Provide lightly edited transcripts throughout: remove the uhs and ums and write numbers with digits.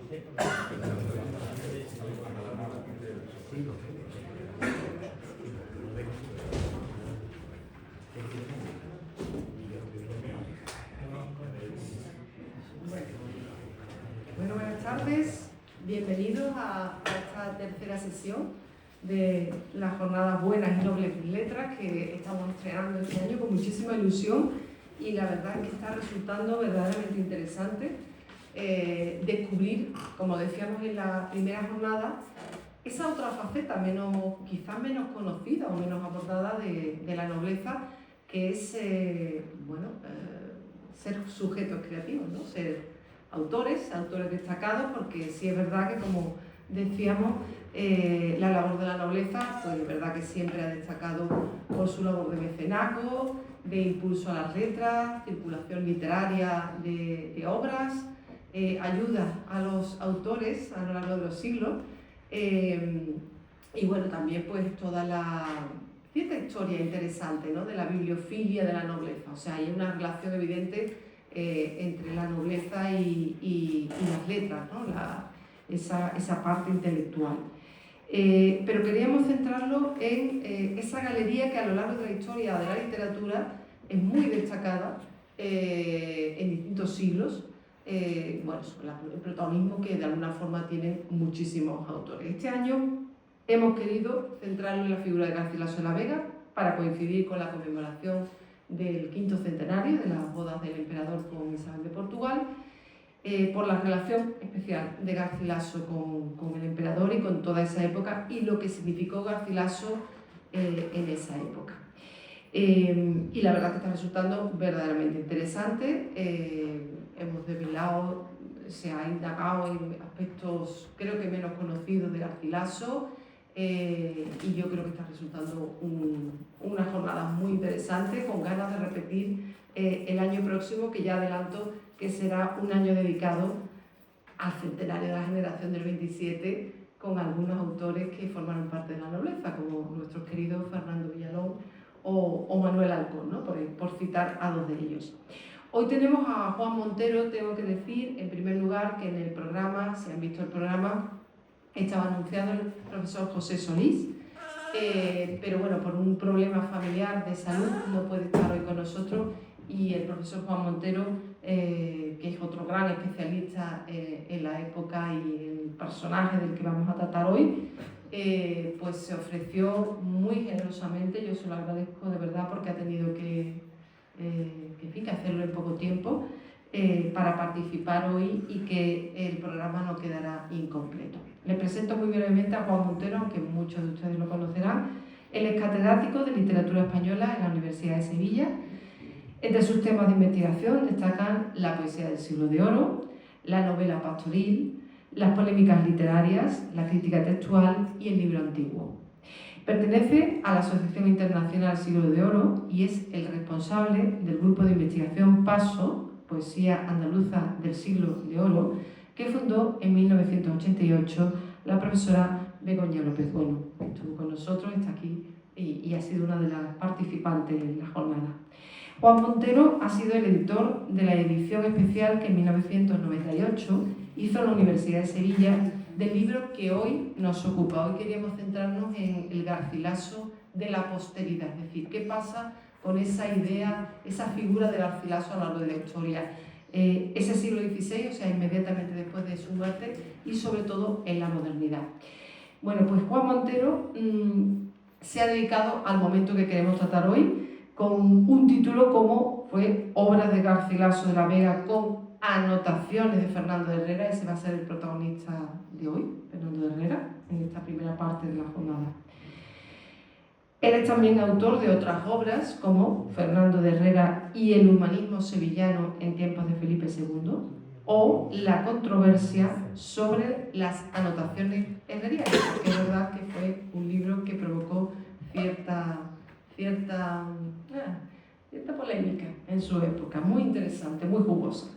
Bueno, buenas tardes, bienvenidos a esta tercera sesión de las jornadas Buenas y Nobles Letras que estamos estrenando este año con muchísima ilusión y la verdad es que está resultando verdaderamente interesante descubrir, como decíamos en la primera jornada, esa otra faceta quizás menos conocida o menos abordada de la nobleza, que es ser sujetos creativos, ¿no? Ser autores destacados, porque sí es verdad que, como decíamos, la labor de la nobleza, pues es verdad que siempre ha destacado por su labor de mecenazgo, de impulso a las letras, circulación literaria de obras, ayuda a los autores a lo largo de los siglos, y bueno, también pues toda la cierta historia interesante, ¿no?, de la bibliofilia de la nobleza. O sea, hay una relación evidente entre la nobleza y las letras, ¿no?, esa parte intelectual. Pero queríamos centrarlo en esa galería que a lo largo de la historia de la literatura es muy destacada en distintos siglos, sobre el protagonismo que de alguna forma tienen muchísimos autores. Este año hemos querido centrarlo en la figura de Garcilaso de la Vega para coincidir con la conmemoración del 5º centenario de las bodas del emperador con Isabel de Portugal, por la relación especial de Garcilaso con el emperador y con toda esa época y lo que significó Garcilaso en esa época. Y la verdad que está resultando verdaderamente interesante. Hemos desvelado, se ha indagado en aspectos creo que menos conocidos de Garcilaso, y yo creo que está resultando una jornada muy interesante, con ganas de repetir el año próximo, que ya adelanto que será un año dedicado al centenario de la generación del 27, con algunos autores que formaron parte de la nobleza, como nuestros queridos Fernando Villalón o Manuel Alcón, ¿no?, por citar a dos de ellos. Hoy tenemos a Juan Montero. Tengo que decir, en primer lugar, que en el programa, si han visto el programa, estaba anunciado el profesor José Solís, pero bueno, por un problema familiar de salud no puede estar hoy con nosotros, y el profesor Juan Montero, que es otro gran especialista en la época y el personaje del que vamos a tratar hoy, pues se ofreció muy generosamente. Yo se lo agradezco de verdad, porque ha tenido que hacerlo en poco tiempo, para participar hoy y que el programa no quedará incompleto. Les presento muy brevemente a Juan Montero, aunque muchos de ustedes lo conocerán. Él es catedrático de Literatura Española en la Universidad de Sevilla. Entre sus temas de investigación destacan la poesía del siglo de oro, la novela pastoril, las polémicas literarias, la crítica textual y el libro antiguo. Pertenece a la Asociación Internacional Siglo de Oro y es el responsable del grupo de investigación PASO, Poesía Andaluza del Siglo de Oro, que fundó en 1988 la profesora Begoña López Bueno. Estuvo con nosotros, está aquí y ha sido una de las participantes en la jornada. Juan Montero ha sido el editor de la edición especial que en 1998 hizo la Universidad de Sevilla del libro que hoy nos ocupa. Hoy queríamos centrarnos en el Garcilaso de la posteridad, es decir, qué pasa con esa idea, esa figura de Garcilaso a lo largo de la historia. Ese siglo XVI, o sea, inmediatamente después de su muerte, y sobre todo en la modernidad. Bueno, pues Juan Montero se ha dedicado al momento que queremos tratar hoy, con un título como fue Obras de Garcilaso de la Vega con anotaciones de Fernando de Herrera. Ese va a ser el protagonista de hoy, Fernando de Herrera, en esta primera parte de la jornada. Él es también autor de otras obras como Fernando de Herrera y el humanismo sevillano en tiempos de Felipe II, o La controversia sobre las anotaciones herrerianas, porque es verdad que fue un libro que provocó cierta polémica en su época, muy interesante, muy jugosa.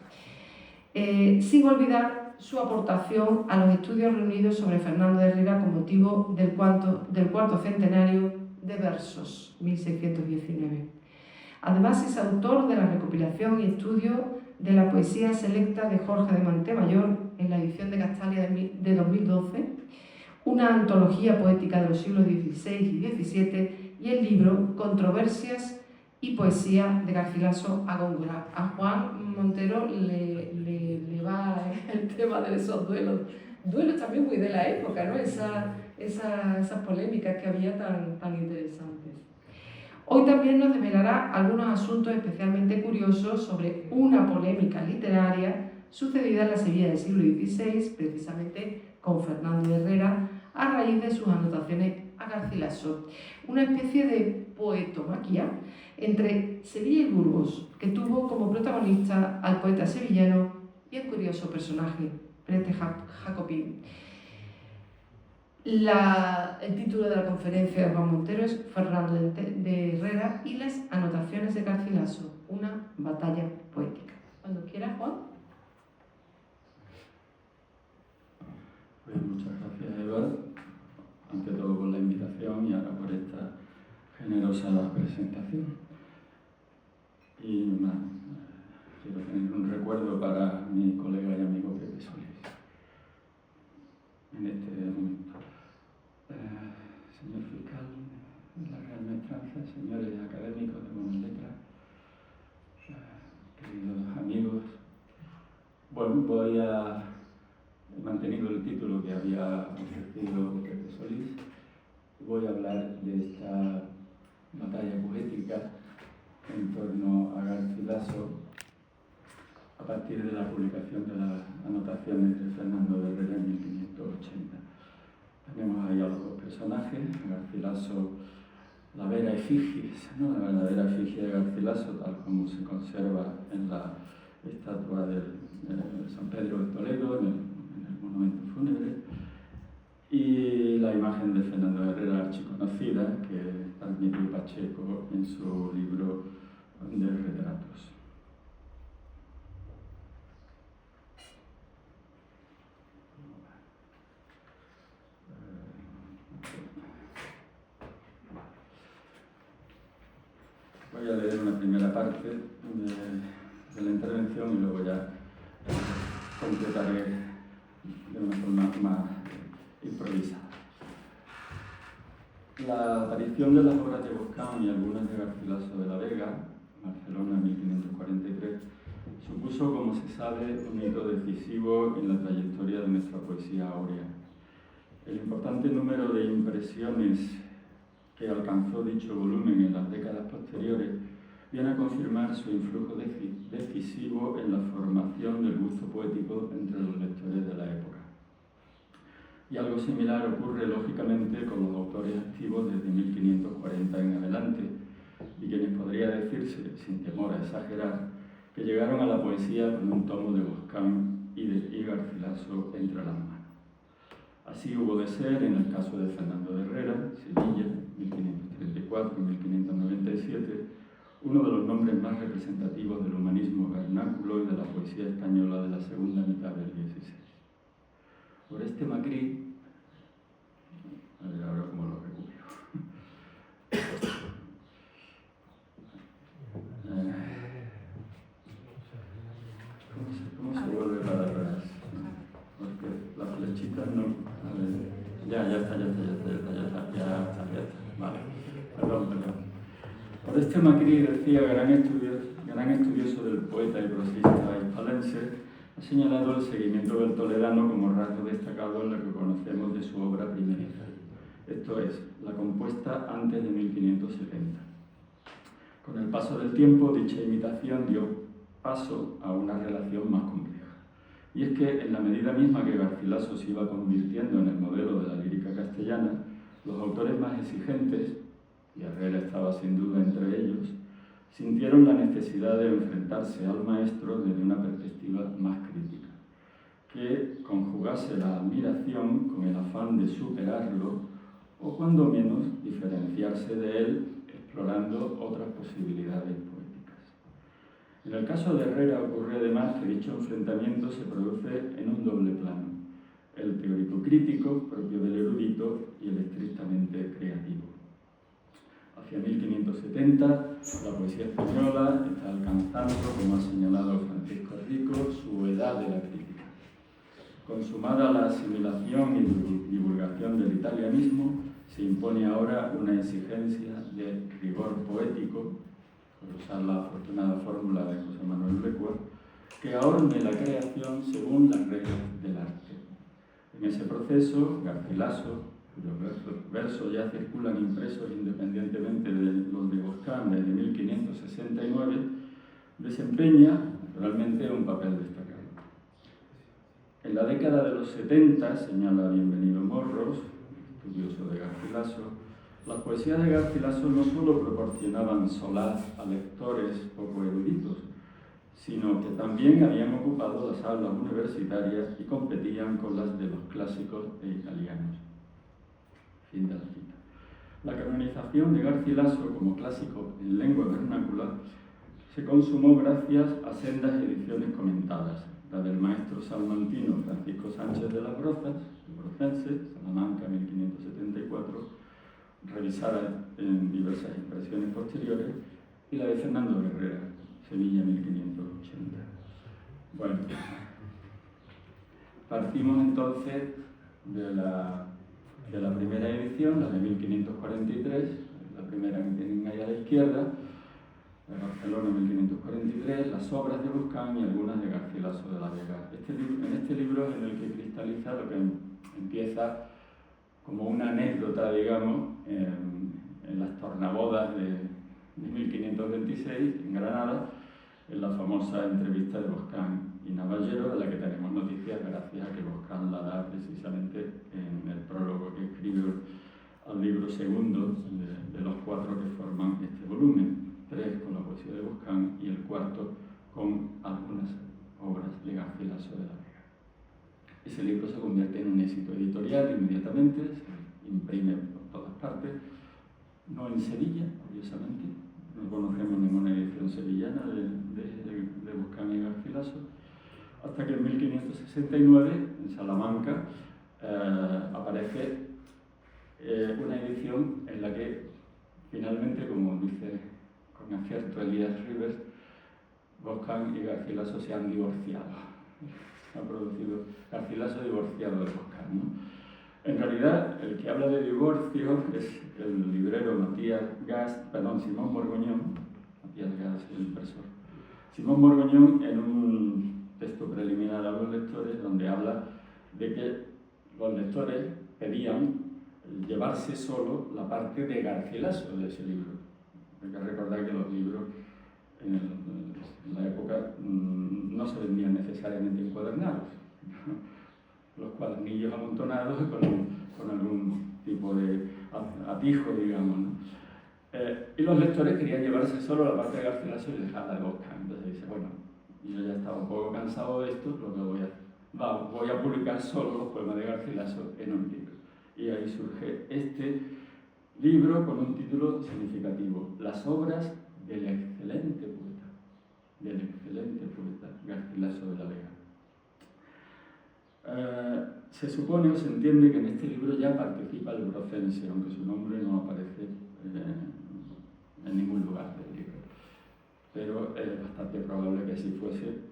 Sin olvidar su aportación a los estudios reunidos sobre Fernando de Herrera con motivo del cuarto centenario de versos, 1619. Además, es autor de la recopilación y estudio de la poesía selecta de Jorge de Montemayor en la edición de Castal de 2012, una antología poética de los siglos XVI y XVII y el libro Controversias y poesía de Garcilaso a Góngora. A Juan Montero le va el tema de esos duelos también muy de la época, ¿no? Esas polémicas que había tan interesantes. Hoy también nos develará algunos asuntos especialmente curiosos sobre una polémica literaria sucedida en la Sevilla del siglo XVI, precisamente con Fernando Herrera, a raíz de sus anotaciones a Garcilaso. Una especie de poetomaquia entre Sevilla y Burgos, que tuvo como protagonista al poeta sevillano y el curioso personaje, Prete Jacopín. El título de la conferencia de Juan Montero es Fernando de Herrera y las anotaciones de Garcilaso, una batalla poética. Cuando quiera, Juan. Pues muchas gracias, Eduardo, ante todo por la invitación y ahora por esta generosa presentación. Y nada, quiero tener un recuerdo para mi colega y amigo Pepe Solís en este momento. Señor fiscal de la Real Maestranza, señores académicos de Buenas Letras, queridos amigos, bueno, he mantenido el título que había ofrecido Pepe Solís. Voy a hablar de esta batalla poética en torno a Garcilaso a partir de la publicación de las anotaciones de Fernando de Herrera en 1580. Tenemos ahí a los dos personajes, Garcilaso, la vera efigie, ¿no? La verdadera efigie de Garcilaso, tal como se conserva en la estatua de San Pedro de Toledo, en el monumento fúnebre, y la imagen de Fernando de Herrera, archiconocida, que transmitió Pacheco en su libro de retratos. Voy a leer una primera parte de la intervención y luego ya completaré de una forma más improvisada. La aparición de las obras de Boscán y algunas de Garcilaso de la Vega, Barcelona 1543, supuso, como se sabe, un hito decisivo en la trayectoria de nuestra poesía áurea. El importante número de impresiones que alcanzó dicho volumen en las décadas posteriores viene a confirmar su influjo decisivo en la formación del gusto poético entre los lectores de la época. Y algo similar ocurre lógicamente con los autores activos desde 1540 en adelante, y quienes podría decirse, sin temor a exagerar, que llegaron a la poesía con un tomo de Boscán y Garcilaso entre las manos. Así hubo de ser en el caso de Fernando de Herrera, Sevilla, 1534-1597, uno de los nombres más representativos del humanismo vernáculo y de la poesía española de la segunda mitad del XVI. Por este Macri, a ver ahora cómo lo recupero. ¿Cómo se vuelve para atrás? Porque las flechitas no... A ver, ya está. Vale, perdón. Por este Macri decía, gran estudioso del poeta y prosista hispalense, ha señalado el seguimiento del toledano como rasgo destacado en lo que conocemos de su obra primeriza. Esto es, la compuesta antes de 1570. Con el paso del tiempo, dicha imitación dio paso a una relación más compleja. Y es que, en la medida misma que Garcilaso se iba convirtiendo en el modelo de la lírica castellana, los autores más exigentes, y Herrera estaba sin duda entre ellos, sintieron la necesidad de enfrentarse al maestro desde una perspectiva más crítica, que conjugase la admiración con el afán de superarlo o, cuando menos, diferenciarse de él, explorando otras posibilidades poéticas. En el caso de Herrera ocurre además que dicho enfrentamiento se produce en un doble plano, el teórico-crítico, propio del erudito, y el estrictamente creativo. Hacia 1570, la poesía española está alcanzando, como ha señalado Francisco Rico, su edad de la crítica. Consumada la asimilación y divulgación del italianismo, se impone ahora una exigencia de rigor poético, por usar la afortunada fórmula de José Manuel Becua, que ahorme la creación según las reglas del arte. En ese proceso, Garcilaso, cuyos versos ya circulan impresos independientemente de los de Boscán desde 1569, desempeña, naturalmente, un papel destacado. En la década de los 70, señala Bienvenido Morros, estudioso de Garcilaso, las poesías de Garcilaso no solo proporcionaban solaz a lectores poco eruditos, sino que también habían ocupado las aulas universitarias y competían con las de los clásicos e italianos. Fin de la cita. La canonización de Garcilaso como clásico en lengua vernácula se consumó gracias a sendas ediciones comentadas, la del maestro salmantino Francisco Sánchez de las Brozas, brocense, Salamanca 1574, revisada en diversas impresiones posteriores, y la de Fernando Guerrera, Sevilla 1580. Bueno, partimos entonces de la primera edición, la de 1543, la primera que tienen ahí a la izquierda, de Barcelona 1543, las obras de Boscán y algunas de Garcilaso de la Vega. En este libro es en el que cristaliza lo que empieza como una anécdota, digamos, en las tornabodas de 1526 en Granada, en la famosa entrevista de Boscán y Navallero, de la que tenemos noticias gracias a que Boscán la da precisamente en el prólogo que escribe al libro segundo de los 4 que forman este volumen. 3 con la poesía de Boscán y el 4 con algunas obras de Garcilaso de la Vega. Ese libro se convierte en un éxito editorial inmediatamente, se imprime por todas partes, no en Sevilla, curiosamente, no conocemos ninguna edición sevillana de Boscán y Garcilaso, hasta que en 1569, en Salamanca, aparece una edición en la que finalmente, como dice con acierto Elías Rivers, Boscán y Garcilaso se han divorciado. Ha producido Garcilaso divorciado de Boscán, ¿no? En realidad, el que habla de divorcio es el librero Simón Borgoñón, Matías Gas, el impresor. Simón Borgoñón, en un texto preliminar a los lectores, donde habla de que los lectores pedían llevarse solo la parte de Garcilaso de ese libro. Hay que recordar que los libros en la época no se vendían necesariamente encuadernados. Los cuadernillos amontonados con algún tipo de atijo, digamos, ¿no? Y los lectores querían llevarse solo la parte de Garcilaso y dejarla de Boscán. Entonces dice, bueno, yo ya estaba un poco cansado de esto, lo que voy a publicar solo los poemas de Garcilaso en un libro. Y ahí surge este libro con un título significativo: Las obras del excelente poeta Garcilaso de la Vega. Se supone o se entiende que en este libro ya participa el brocense, aunque su nombre no aparece en ningún lugar del libro. Pero es bastante probable que así fuese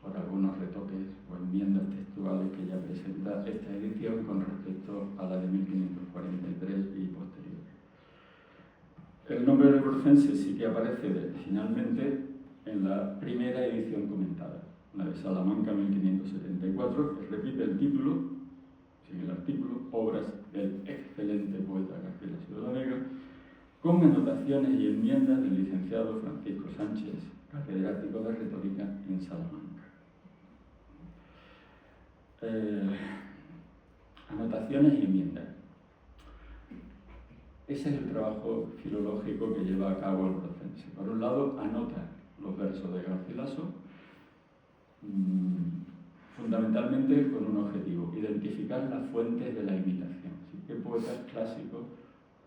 por algunos retoques o enmiendas textuales que ya presenta esta edición con respecto a la de 1543 y posterior. El nombre del brocense sí que aparece finalmente en la primera edición comentada, la de Salamanca 1574, que repite el título, sigue el artículo, Obras del excelente poeta Garcilaso de la Vega, con anotaciones y enmiendas del licenciado Francisco Sánchez, catedrático de retórica en Salamanca. Anotaciones y enmiendas. Ese es el trabajo filológico que lleva a cabo el brocense. Por un lado, anota los versos de Garcilaso, fundamentalmente con un objetivo: identificar las fuentes de la imitación. ¿Qué poetas clásicos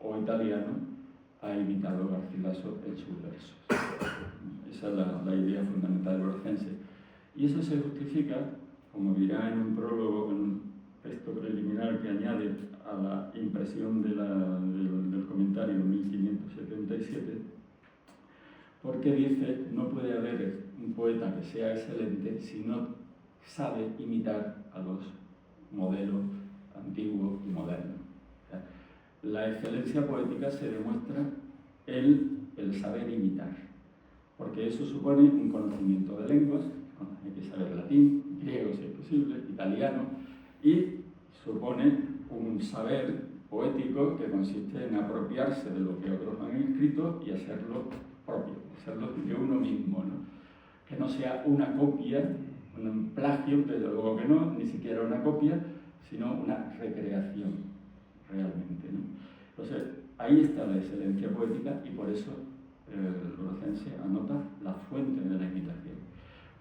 o italianos ha imitado Garcilaso en sus versos? Esa es la idea fundamental del brocense. Y eso se justifica, como dirá en un prólogo, en un texto preliminar que añade a la impresión del comentario 1577, porque dice: no puede haber un poeta que sea excelente si no sabe imitar a los la excelencia poética se demuestra en el saber imitar, porque eso supone un conocimiento de lenguas, hay que saber latín, griego si es posible, italiano, y supone un saber poético que consiste en apropiarse de lo que otros han escrito y hacerlo propio, hacerlo de uno mismo, ¿no? Que no sea una copia, un plagio, desde luego que no, ni siquiera una copia, sino una recreación realmente, ¿no? Entonces, ahí está la excelencia poética y por eso el Brocense anota la fuente de la imitación,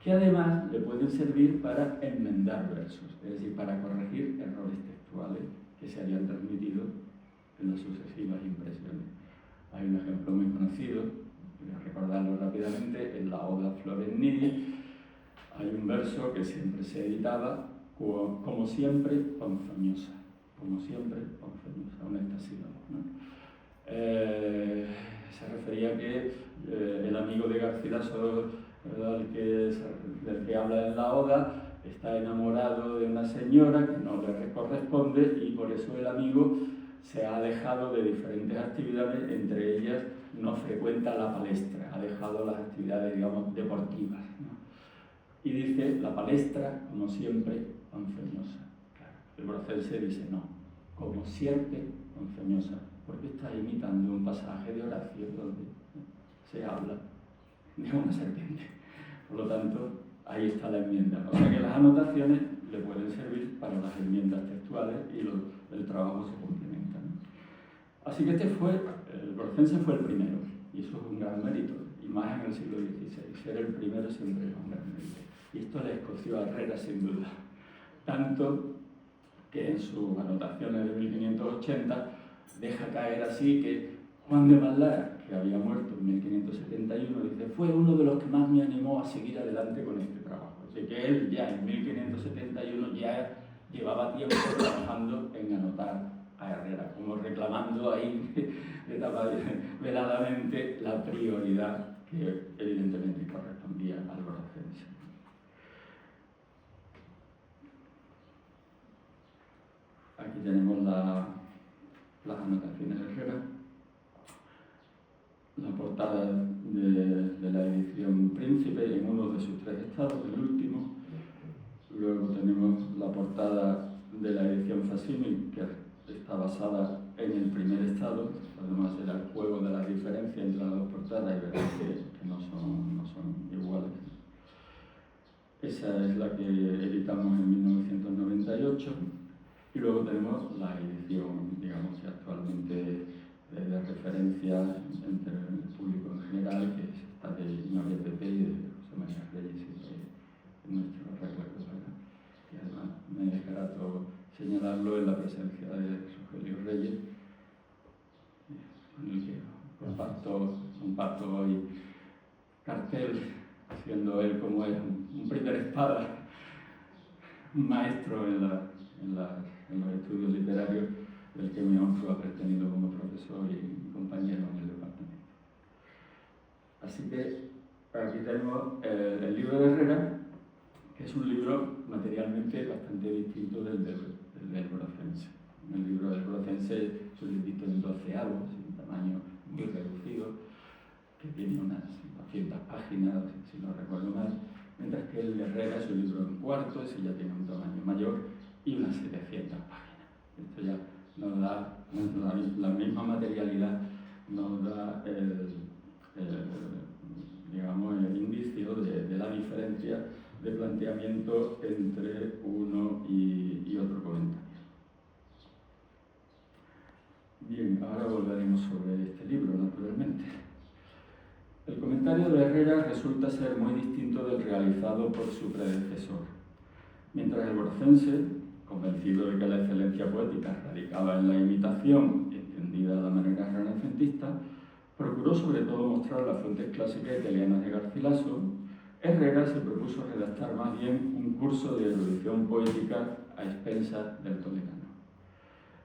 que además le pueden servir para enmendar versos, es decir, para corregir errores textuales que se habían transmitido en las sucesivas impresiones. Hay un ejemplo muy conocido, voy a recordarlo rápidamente, en la Oda Florenidi hay un verso que siempre se editaba como siempre ponzoñosa, como siempre ponzoñosa, una estación, ¿no? Se refería a que el amigo de Garcilaso, del que habla en la Oda, está enamorado de una señora que no le corresponde y por eso el amigo se ha alejado de diferentes actividades, entre ellas no frecuenta la palestra, ha dejado las actividades, digamos, deportivas, ¿no? Y dice, la palestra, como siempre, ponzoñosa. Claro, el Brocense dice, no, como siempre, ponzoñosa, porque está imitando un pasaje de Horacio donde se habla de una serpiente. Por lo tanto, ahí está la enmienda. O sea que las anotaciones le pueden servir para las enmiendas textuales y el trabajo se complementa, ¿no? Así que el Brocense fue el primero, y eso es un gran mérito, y más en el siglo XVI. Ser el primero siempre es un gran mérito. Y esto le escoció a Herrera sin duda. Tanto que en sus anotaciones de 1580 deja caer así que Juan de Mallara, que había muerto en 1571, dice, fue uno de los que más me animó a seguir adelante con este trabajo. Así que él ya en 1571 ya llevaba tiempo trabajando en anotar a Herrera, como reclamando ahí veladamente la prioridad que evidentemente correspondía al Brocense. Aquí tenemos las anotaciones de Herrera, la portada de la edición Príncipe en uno de sus 3 estados, el último. Luego tenemos la portada de la edición Facsimil, que está basada en el primer estado, además era el juego de la diferencia entre las dos portadas y veréis que no son iguales. Esa es la que editamos en 1998. Y luego tenemos la edición, digamos que actualmente de referencia entre el público en general, que es esta de Ignacio Pepe y de José María Reyes, y nuestro recuerdo, ¿verdad? Y además me es grato señalarlo en la presencia de Rogelio Reyes, con el que comparto hoy cartel, siendo él como es un primer espada, un maestro en los estudios literarios, del que me honro haber tenido como profesor y compañero en el departamento. Así que aquí tenemos el libro de Herrera, que es un libro materialmente bastante distinto del Brocense. El libro del Brocense es un librito en 12avos, un tamaño muy reducido, que tiene unas 200 páginas, si no recuerdo mal, mientras que el de Herrera es un libro en cuartos y ya tiene un tamaño mayor y unas 700 páginas. Esto ya nos da la misma materialidad, nos da digamos, el indicio de la diferencia de planteamiento entre uno y otro comentario. Bien, ahora volveremos sobre este libro, naturalmente. El comentario de Herrera resulta ser muy distinto del realizado por su predecesor. Mientras el Brocense, convencido de que la excelencia poética radicaba en la imitación, entendida de la manera renacentista, procuró sobre todo mostrar las fuentes clásicas italianas de Garcilaso, Herrera se propuso redactar más bien un curso de erudición poética a expensas del toledano.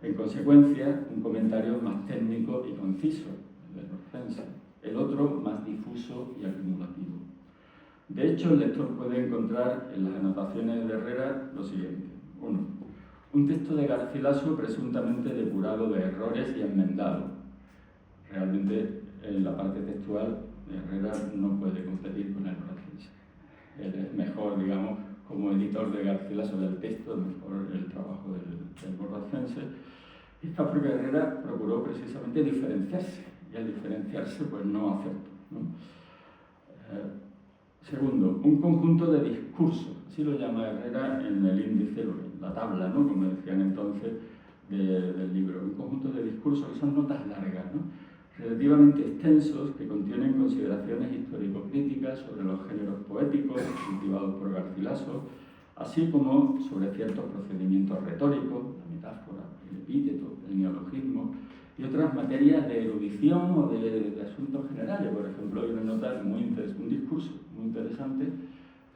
En consecuencia, un comentario más técnico y conciso, el del Brocense, el otro más difuso y acumulativo. De hecho, el lector puede encontrar en las anotaciones de Herrera lo siguiente. 1. Un texto de Garcilaso presuntamente depurado de errores y enmendado. Realmente, en la parte textual, Herrera no puede competir con el Borracense. Él es mejor, digamos, como editor de Garcilaso del texto, mejor el trabajo del Borracense. Esta porque Herrera procuró precisamente diferenciarse, y al diferenciarse, pues no acertó, ¿no? Segundo, un conjunto de discursos, así lo llama Herrera en el índice, en la tabla, ¿no?, como decían entonces, del libro. Un conjunto de discursos que son notas largas, ¿no?, relativamente extensos, que contienen consideraciones histórico-críticas sobre los géneros poéticos cultivados por Garcilaso, así como sobre ciertos procedimientos retóricos, la metáfora, el epíteto, el neologismo, y otras materias de erudición o de asuntos generales. Por ejemplo, hay una nota un discurso muy interesante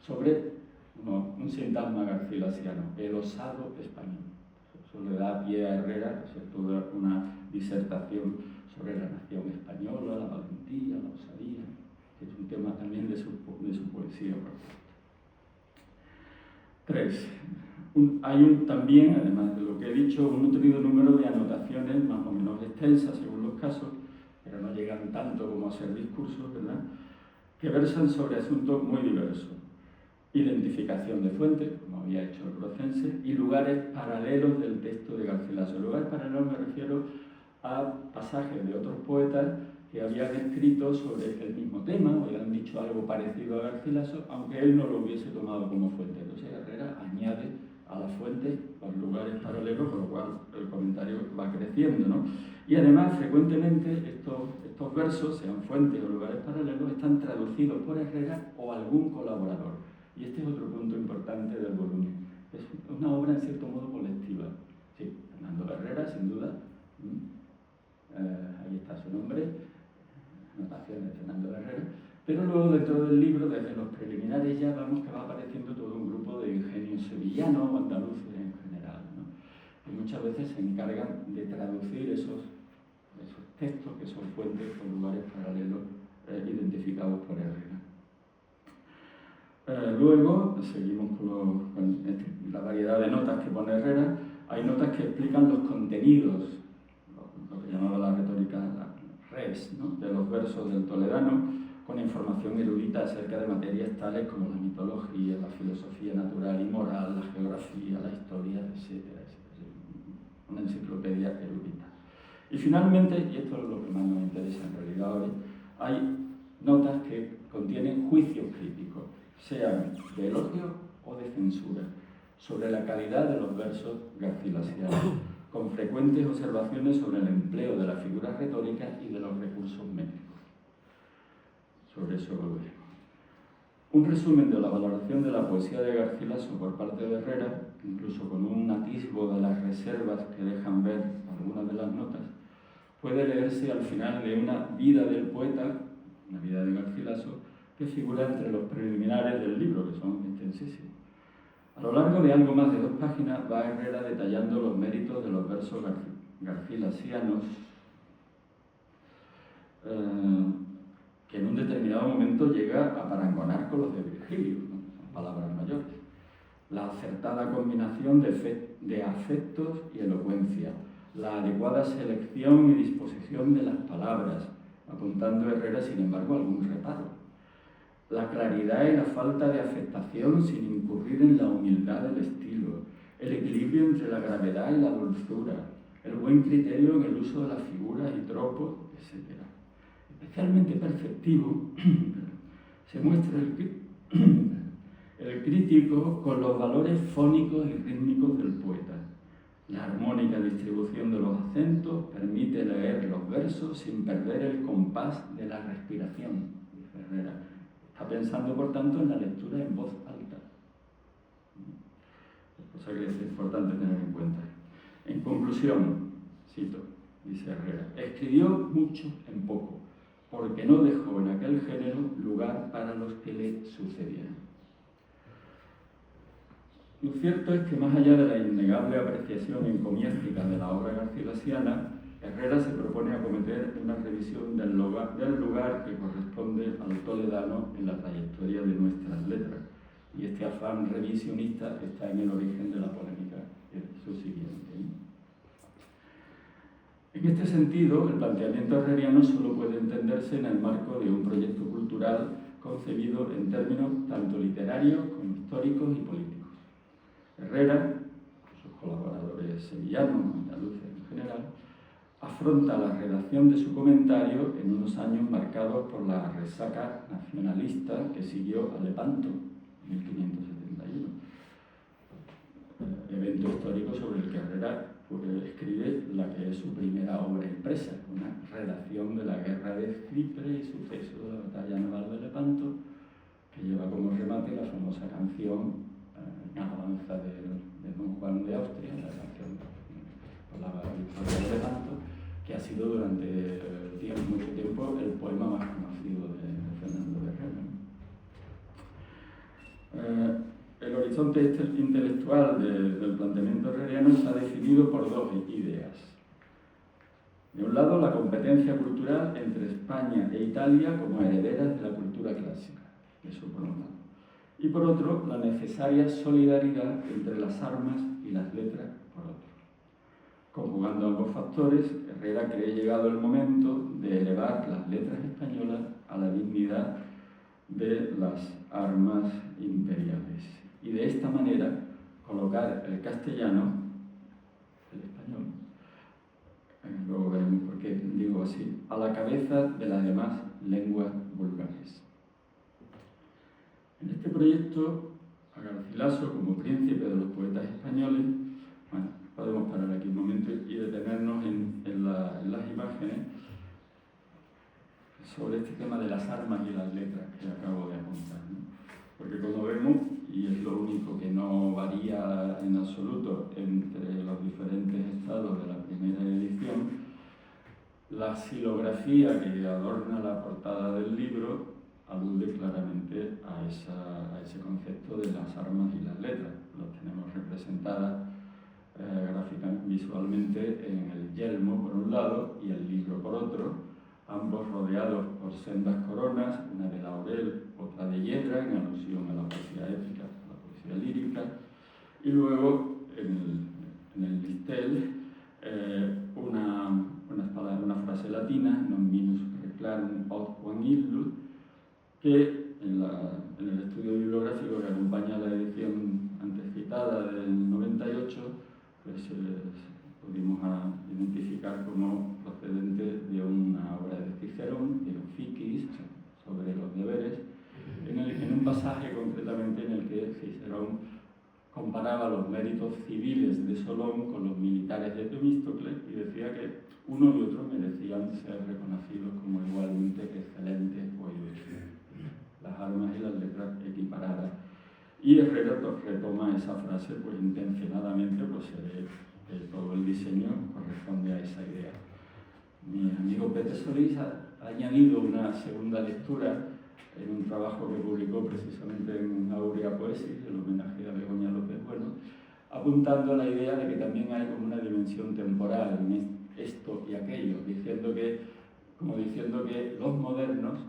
sobre un sintagma garcilasiano, el osado español. Eso le da pie a Herrera, es toda una disertación sobre la nación española, la valentía, la osadía, que es un tema también de su poesía. 3. Hay también, además de lo que he dicho, un nutrido número de anotaciones más o menos extensas según los casos, pero no llegan tanto como a ser discursos, ¿verdad?, que versan sobre asuntos muy diversos. Identificación de fuentes, como había hecho el Brocense, y lugares paralelos del texto de Garcilaso. Lugares paralelos me refiero a pasajes de otros poetas que habían escrito sobre el mismo tema o habían dicho algo parecido a Garcilaso, aunque él no lo hubiese tomado como fuente. Entonces Herrera añade a la fuente los lugares paralelos, con lo cual el comentario va creciendo, ¿no? Y además, frecuentemente, estos versos, sean fuentes o lugares paralelos, están traducidos por Herrera o algún colaborador. Y este es otro punto importante del volumen. Es una obra, en cierto modo, colectiva. Sí, Fernando Herrera, sin duda. Ahí está su nombre, anotaciones de Fernando Herrera. Pero luego, dentro del libro, desde los preliminares ya vamos que va apareciendo todo un grupo de ingenios sevillanos o andaluces en general, ¿no?, que muchas veces se encargan de traducir esos textos que son fuentes o lugares paralelos identificados por Herrera. Luego, seguimos con la variedad de notas que pone Herrera. Hay notas que explican los contenidos, lo que llamaba la retórica, la res, ¿no?, de los versos del toledano, con información erudita acerca de materias tales como la mitología, la filosofía natural y moral, la geografía, la historia, etc. Una enciclopedia erudita. Y finalmente, y esto es lo que más nos interesa en realidad hoy, hay notas que contienen juicios críticos, sean de elogio o de censura, sobre la calidad de los versos garcilasianos, con frecuentes observaciones sobre el empleo de las figuras retóricas y de los recursos métricos. Sobre eso volveremos. Un resumen de la valoración de la poesía de Garcilaso por parte de Herrera, incluso con un atisbo de las reservas que dejan ver algunas de las notas, puede leerse al final de una vida del poeta, una vida de Garcilaso, que figura entre los preliminares del libro, que son extensísimos. A lo largo de algo más de 2 páginas va Herrera detallando los méritos de los versos garcilasianos, que en un determinado momento llega a parangonar con los de Virgilio, ¿no?, son palabras mayores. La acertada combinación de afectos y elocuencia, la adecuada selección y disposición de las palabras, apuntando Herrera, sin embargo, algún reparo. La claridad y la falta de afectación sin incurrir en la humildad del estilo, el equilibrio entre la gravedad y la dulzura, el buen criterio en el uso de las figuras y tropos, etc. Especialmente perceptivo se muestra el crítico con los valores fónicos y rítmicos del poeta. La armónica distribución de los acentos permite leer los versos sin perder el compás de la respiración, dice Herrera. Está pensando, por tanto, en la lectura en voz alta. Cosa que es importante tener en cuenta. En conclusión, cito, dice Herrera, escribió mucho en poco, porque no dejó en aquel género lugar para los que le sucedieran. Lo cierto es que, más allá de la innegable apreciación encomiástica de la obra garcilasiana, Herrera se propone acometer una revisión del lugar que corresponde al toledano en la trayectoria de nuestras letras. Y este afán revisionista está en el origen de la polémica subsiguiente. En este sentido, el planteamiento herreriano solo puede entenderse en el marco de un proyecto cultural concebido en términos tanto literarios como históricos y políticos. Herrera, sus colaboradores sevillanos, andaluces en general, afronta la redacción de su comentario en unos años marcados por la resaca nacionalista que siguió a Lepanto, en 1571, evento histórico sobre el que Herrera escribe la que es su primera obra impresa, una redacción de la guerra de Chipre y suceso de la batalla naval de Lepanto, que lleva como remate la famosa canción en alabanza de Don Juan de Austria, la canción por la victoria de Lepanto, que ha sido durante mucho tiempo el poema más conocido de Fernando de Herrera. El horizonte intelectual del planteamiento herreriano está definido por dos ideas. De un lado, la competencia cultural entre España e Italia como herederas de la cultura clásica, eso por un lado. Y por otro, la necesaria solidaridad entre las armas y las letras por otro. Conjugando ambos factores, Herrera cree llegado el momento de elevar las letras españolas a la dignidad de las armas imperiales. Y de esta manera colocar el castellano, el español, luego veremos por qué digo así, a la cabeza de las demás lenguas vulgares. En este proyecto, a Garcilaso, como príncipe de los poetas españoles, bueno, podemos parar aquí un momento y detenernos en las imágenes sobre este tema de las armas y las letras que acabo de apuntar, ¿no? Porque como vemos, y es lo único que no varía en absoluto entre los diferentes estados de la primera edición, la xilografía que adorna la portada del libro alude claramente a ese concepto de las armas y las letras. Las tenemos representadas gráficamente, visualmente en el yelmo por un lado y el libro por otro, ambos rodeados por sendas coronas, una de laurel, otra de hiedra, en alusión a la poesía épica, a la poesía lírica, y luego en el listel una frase latina, non minus reclarum aut quam illud, que en el estudio bibliográfico que acompaña la edición antes citada del 98, pues pudimos identificar como procedente de una obra de Cicerón, de Oficis, sobre los deberes, en un pasaje concretamente en el que Cicerón comparaba los méritos civiles de Solón con los militares de Temístocles y decía que uno y otro merecían ser reconocidos como igualmente excelentes o eruditos. Las armas y las letras equiparadas. Y Herrera retoma esa frase pues intencionadamente, pues se ve que todo el diseño corresponde a esa idea. Mi amigo Pepe Solís ha añadido una segunda lectura en un trabajo que publicó precisamente en Aurea Poesis, el homenaje a Begoña López Bueno, apuntando a la idea de que también hay como una dimensión temporal en esto y aquello, diciendo que los modernos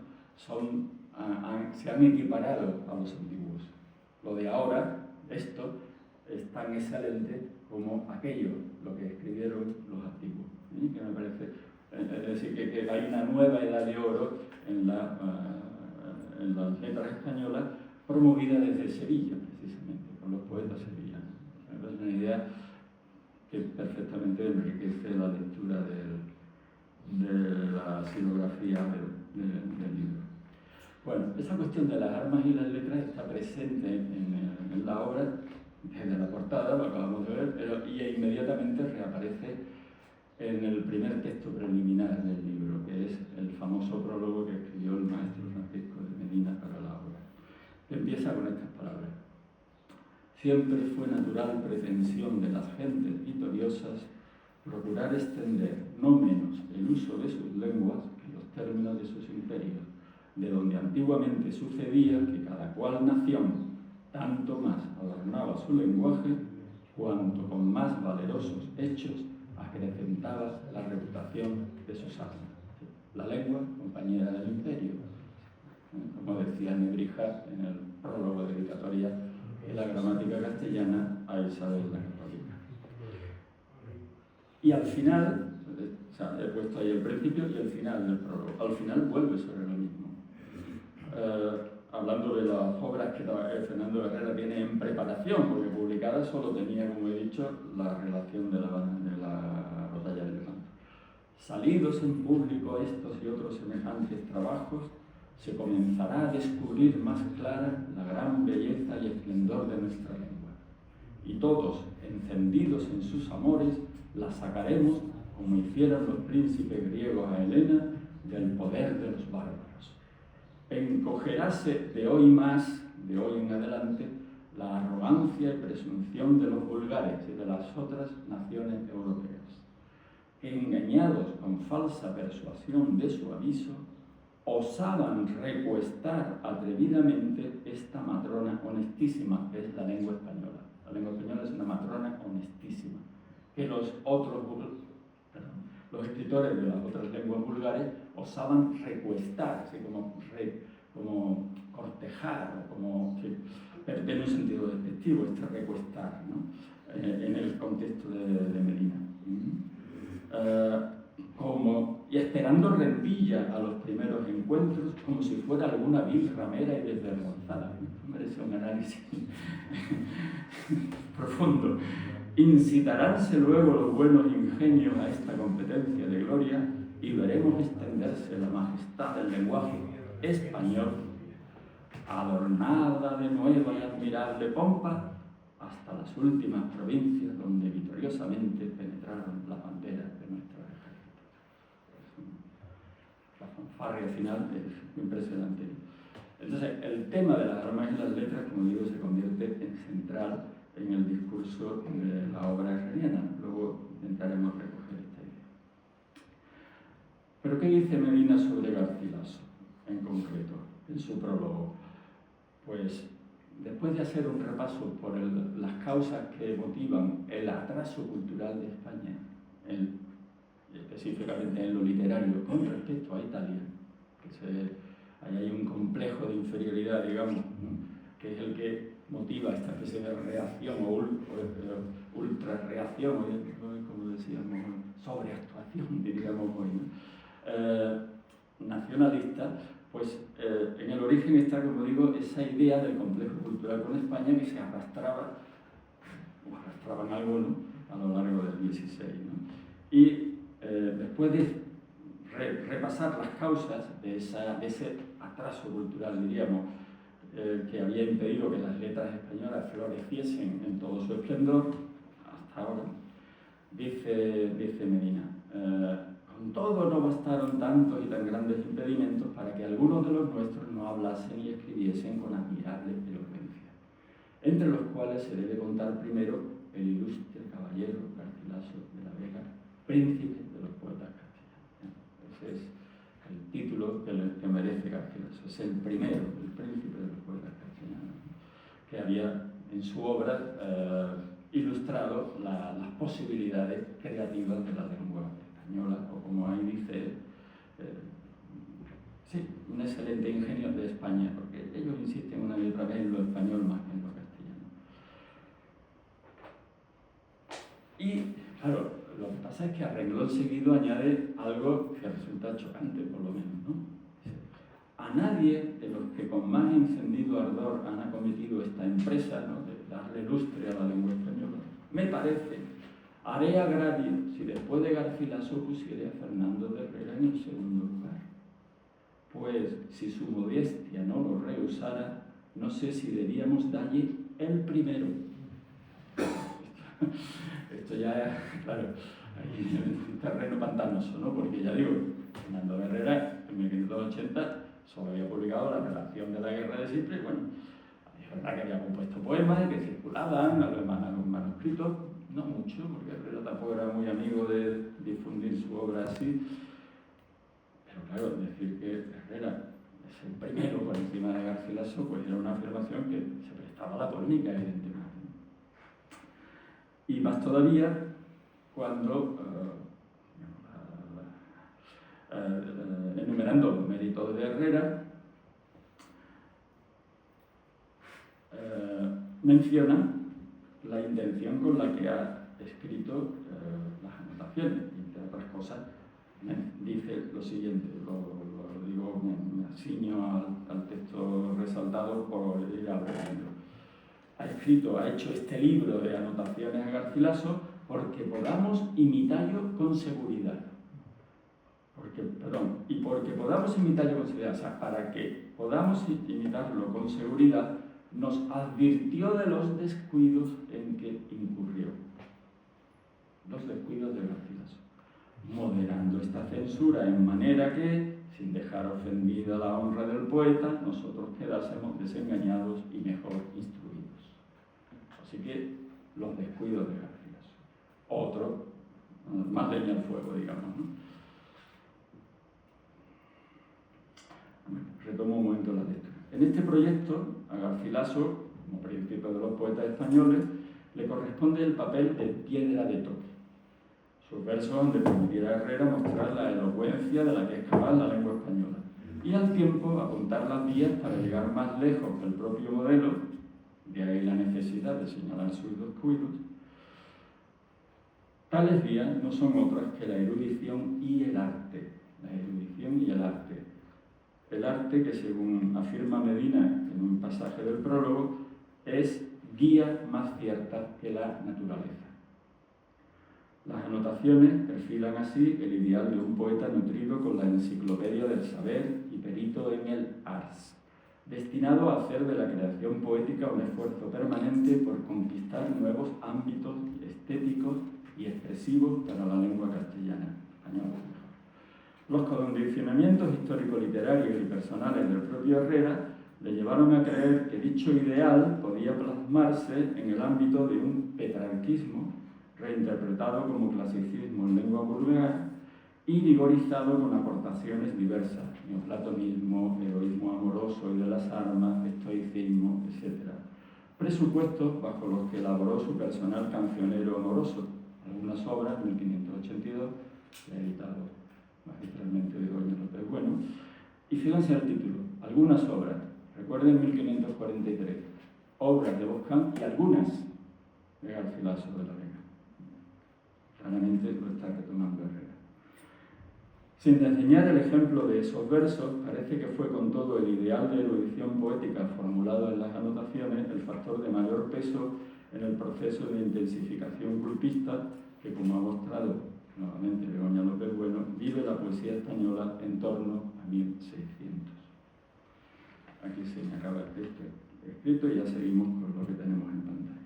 se han equiparado a los antiguos. Lo de ahora, esto, es tan excelente como aquello, lo que escribieron los antiguos. ¿Sí? Que me parece, es decir, que hay una nueva edad de oro en las letras españolas, promovida desde Sevilla, precisamente, por los poetas sevillanos. Es una idea que perfectamente enriquece la lectura de la xilografía del libro. Bueno, esa cuestión de las armas y las letras está presente en la obra, desde la portada, lo acabamos de ver, y inmediatamente reaparece en el primer texto preliminar del libro, que es el famoso prólogo que escribió el maestro Francisco de Medina para la obra, que empieza con estas palabras. Siempre fue natural pretensión de las gentes victoriosas procurar extender no menos el uso de sus lenguas que los términos de sus imperios, de donde antiguamente sucedía que cada cual nación tanto más adornaba su lenguaje, cuanto con más valerosos hechos acrecentaba la reputación de sus armas. La lengua, compañera del imperio, como decía Nebrija en el prólogo dedicatoria de la gramática castellana a Isabel la Católica. Y al final, o sea, he puesto ahí el principio y el final del prólogo. Al final vuelve sobre lo mismo. Hablando de las obras que Fernando Herrera tiene en preparación, porque publicada solo tenía, como he dicho, la relación de la batalla de Lepanto. Salidos en público estos y otros semejantes trabajos, se comenzará a descubrir más clara la gran belleza y esplendor de nuestra lengua. Y todos, encendidos en sus amores, la sacaremos, como hicieron los príncipes griegos a Helena, del poder de los bárbaros. Encogeráse de hoy en adelante, la arrogancia y presunción de los vulgares y de las otras naciones europeas. Engañados con falsa persuasión de su aviso, osaban recuestar atrevidamente esta matrona honestísima, que es la lengua española. La lengua española es una matrona honestísima, que los escritores de las otras lenguas vulgares osaban recuestar, así como cortejar, o como, sí, pero tiene un sentido despectivo este recuestar, ¿no? En el contexto de Medina. Y esperando rendilla a los primeros encuentros, como si fuera alguna vil ramera y desvergonzada. Merece un análisis profundo. Incitaránse luego los buenos ingenios a esta competencia de gloria y veremos extenderse la majestad del lenguaje español, adornada de nueva y admirable pompa, hasta las últimas provincias donde victoriosamente penetraron las banderas de nuestro ejército. La fanfarria final es impresionante. Entonces, el tema de las armas y las letras, como digo, se convierte en central en el discurso de la obra herreriana. Luego intentaremos recoger esta idea. ¿Pero qué dice Medina sobre Garcilaso, en concreto, en su prólogo? Pues, después de hacer un repaso por las causas que motivan el atraso cultural de España, específicamente en lo literario, con respecto a Italia, ahí hay un complejo de inferioridad, digamos, ¿no?, que es el que motiva esta especie de reacción o ultrarreacción, como decíamos, sobreactuación, diríamos hoy, ¿no? Nacionalista. Pues en el origen está, como digo, esa idea del complejo cultural con España que se arrastraban algunos a lo largo del XVI, ¿no? Y después de repasar las causas de ese atraso cultural, diríamos, que había impedido que las letras españolas floreciesen en todo su esplendor, hasta ahora, dice Medina, con todo no bastaron tantos y tan grandes impedimentos para que algunos de los nuestros no hablasen y escribiesen con admirable elocuencia, entre los cuales se debe contar primero el ilustre caballero Garcilaso de la Vega, príncipe de los poetas castellanos. Ese es el título que merece Garcilaso. Es el primero, el príncipe de los poetas castellanos, que había en su obra ilustrado las posibilidades creativas de la lengua española, o como ahí dice, sí, un excelente ingenio de España, porque ellos insisten una y otra vez en lo español más que en lo castellano. Y, claro, lo que pasa es que a renglón seguido añade algo que resulta chocante, por lo menos, ¿no? A nadie de los que con más encendido ardor han acometido esta empresa, ¿no?, de darle lustre a la lengua española, me parece, haré agravio si después de Garcilaso pusiere a Fernando de Herrera en el segundo lugar. Pues si su modestia no lo rehusara, no sé si debíamos darle el primero. Esto ya, claro, hay un terreno pantanoso, ¿no? Porque ya digo, Fernando de Herrera en 1580 solo había publicado la relación de la guerra de siempre, y bueno, es verdad que había compuesto poemas que circulaban, los manuscritos, no mucho, porque Herrera tampoco era muy amigo de difundir su obra así, pero claro, decir que Herrera es el primero por encima de Garcilaso, pues era una afirmación que se prestaba a la polémica, evidentemente. Y más todavía cuando, enumerando los méritos de Herrera, menciona la intención con la que ha escrito las anotaciones. contiene. Entre otras cosas, dice lo siguiente, lo digo, me ciño al texto resaltado por ir aprendiendo. Ha hecho este libro de anotaciones a Garcilaso porque podamos imitarlo con seguridad. Porque podamos imitarlo con seguridad, o sea, para que podamos imitarlo con seguridad, nos advirtió de los descuidos en que incurrió. Los descuidos de Garcilaso. Moderando esta censura en manera que, sin dejar ofendida la honra del poeta, nosotros quedásemos desengañados y mejor instruidos. Así que, los descuidos de Garcilaso. Otro, más leña al fuego, digamos, ¿no? Retomo un momento la lectura. En este proyecto, a Garcilaso, como príncipe de los poetas españoles, le corresponde el papel de piedra de toque. Sus versos han de permitir a Herrera mostrar la elocuencia de la que es capaz la lengua española y al tiempo apuntar las vías para llegar más lejos que el propio modelo, de ahí la necesidad de señalar sus descuidos. Tales vías no son otras que la erudición y el arte. La erudición y el arte. El arte que, según afirma Medina en un pasaje del prólogo, es guía más cierta que la naturaleza. Las anotaciones perfilan así el ideal de un poeta nutrido con la enciclopedia del saber y perito en el ars, destinado a hacer de la creación poética un esfuerzo permanente por conquistar nuevos ámbitos estéticos y expresivos para la lengua castellana, española. Los condicionamientos histórico-literarios y personales del propio Herrera le llevaron a creer que dicho ideal podía plasmarse en el ámbito de un petrarquismo reinterpretado como clasicismo en lengua vulgar y vigorizado con aportaciones diversas, neoplatonismo, heroísmo amoroso y de las armas, estoicismo, etc. Presupuestos bajo los que elaboró su personal cancionero amoroso, algunas obras, 1582, que ha editado magistralmente Begoña López Bueno, y fíjense el título, algunas obras, recuerden 1543, obras de Boscán y algunas de Garcilaso de la Vega. Claramente lo está retomando Herrera. Sin desdeñar el ejemplo de esos versos, parece que fue con todo el ideal de erudición poética formulado en las anotaciones el factor de mayor peso en el proceso de intensificación grupista que, como ha mostrado nuevamente Begoña López Bueno, vive la poesía española en torno a 1600. Aquí se me acaba el texto escrito y ya seguimos con lo que tenemos en pantalla.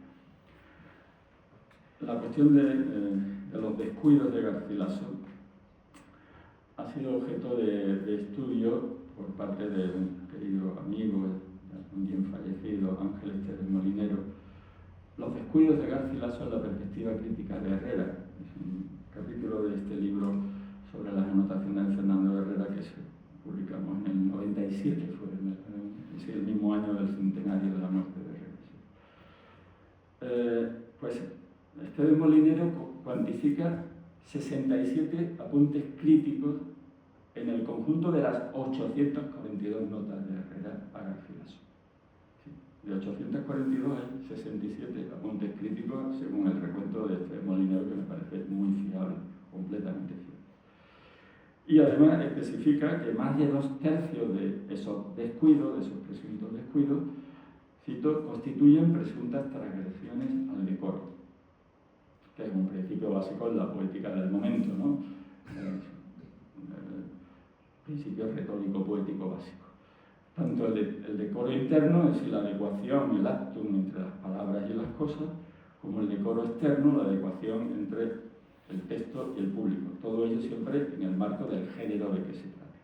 La cuestión de los descuidos de Garcilaso ha sido objeto de estudio por parte de un querido amigo, también fallecido, Ángel Esteves Molinero. Los descuidos de Garcilaso en la perspectiva crítica de Herrera. Es un capítulo de este libro sobre las anotaciones de Fernando Herrera que publicamos en el 97, fue el mismo año del centenario de la muerte de Herrera. Pues Esteves Molinero cuantifica 67 apuntes críticos en el conjunto de las 842 notas de Herrera a Garcilaso. De 842 hay 67 apuntes críticos según el recuento de Esteves Molinero, que me parece muy fiable, completamente fiable. Y además especifica que más de 2/3 de esos descuidos, de esos presuntos descuidos, cito, constituyen presuntas transgresiones al decoro, que es un principio básico en la poética del momento, ¿no? Principio retórico poético básico. Tanto el decoro interno, es decir, la adecuación, el actum entre las palabras y las cosas, como el decoro externo, la adecuación entre el texto y el público. Todo ello siempre en el marco del género de que se trate.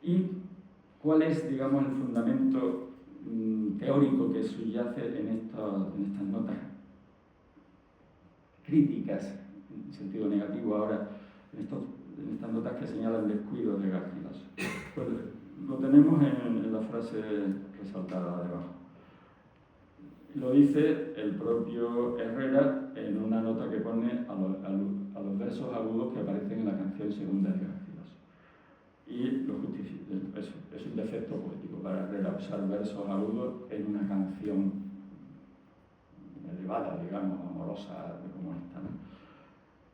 ¿Y cuál es, digamos, el fundamento teórico que subyace en estas notas críticas, en sentido negativo ahora, en estas notas que señalan descuidos de Garcilaso? Pues lo tenemos en la frase resaltada debajo. Lo dice el propio Herrera en una nota que pone a los versos agudos que aparecen en la canción segunda de Garcilaso. Y lo justifica. Es un defecto poético para Herrera usar versos agudos en una canción elevada, digamos, amorosa, como esta, ¿no?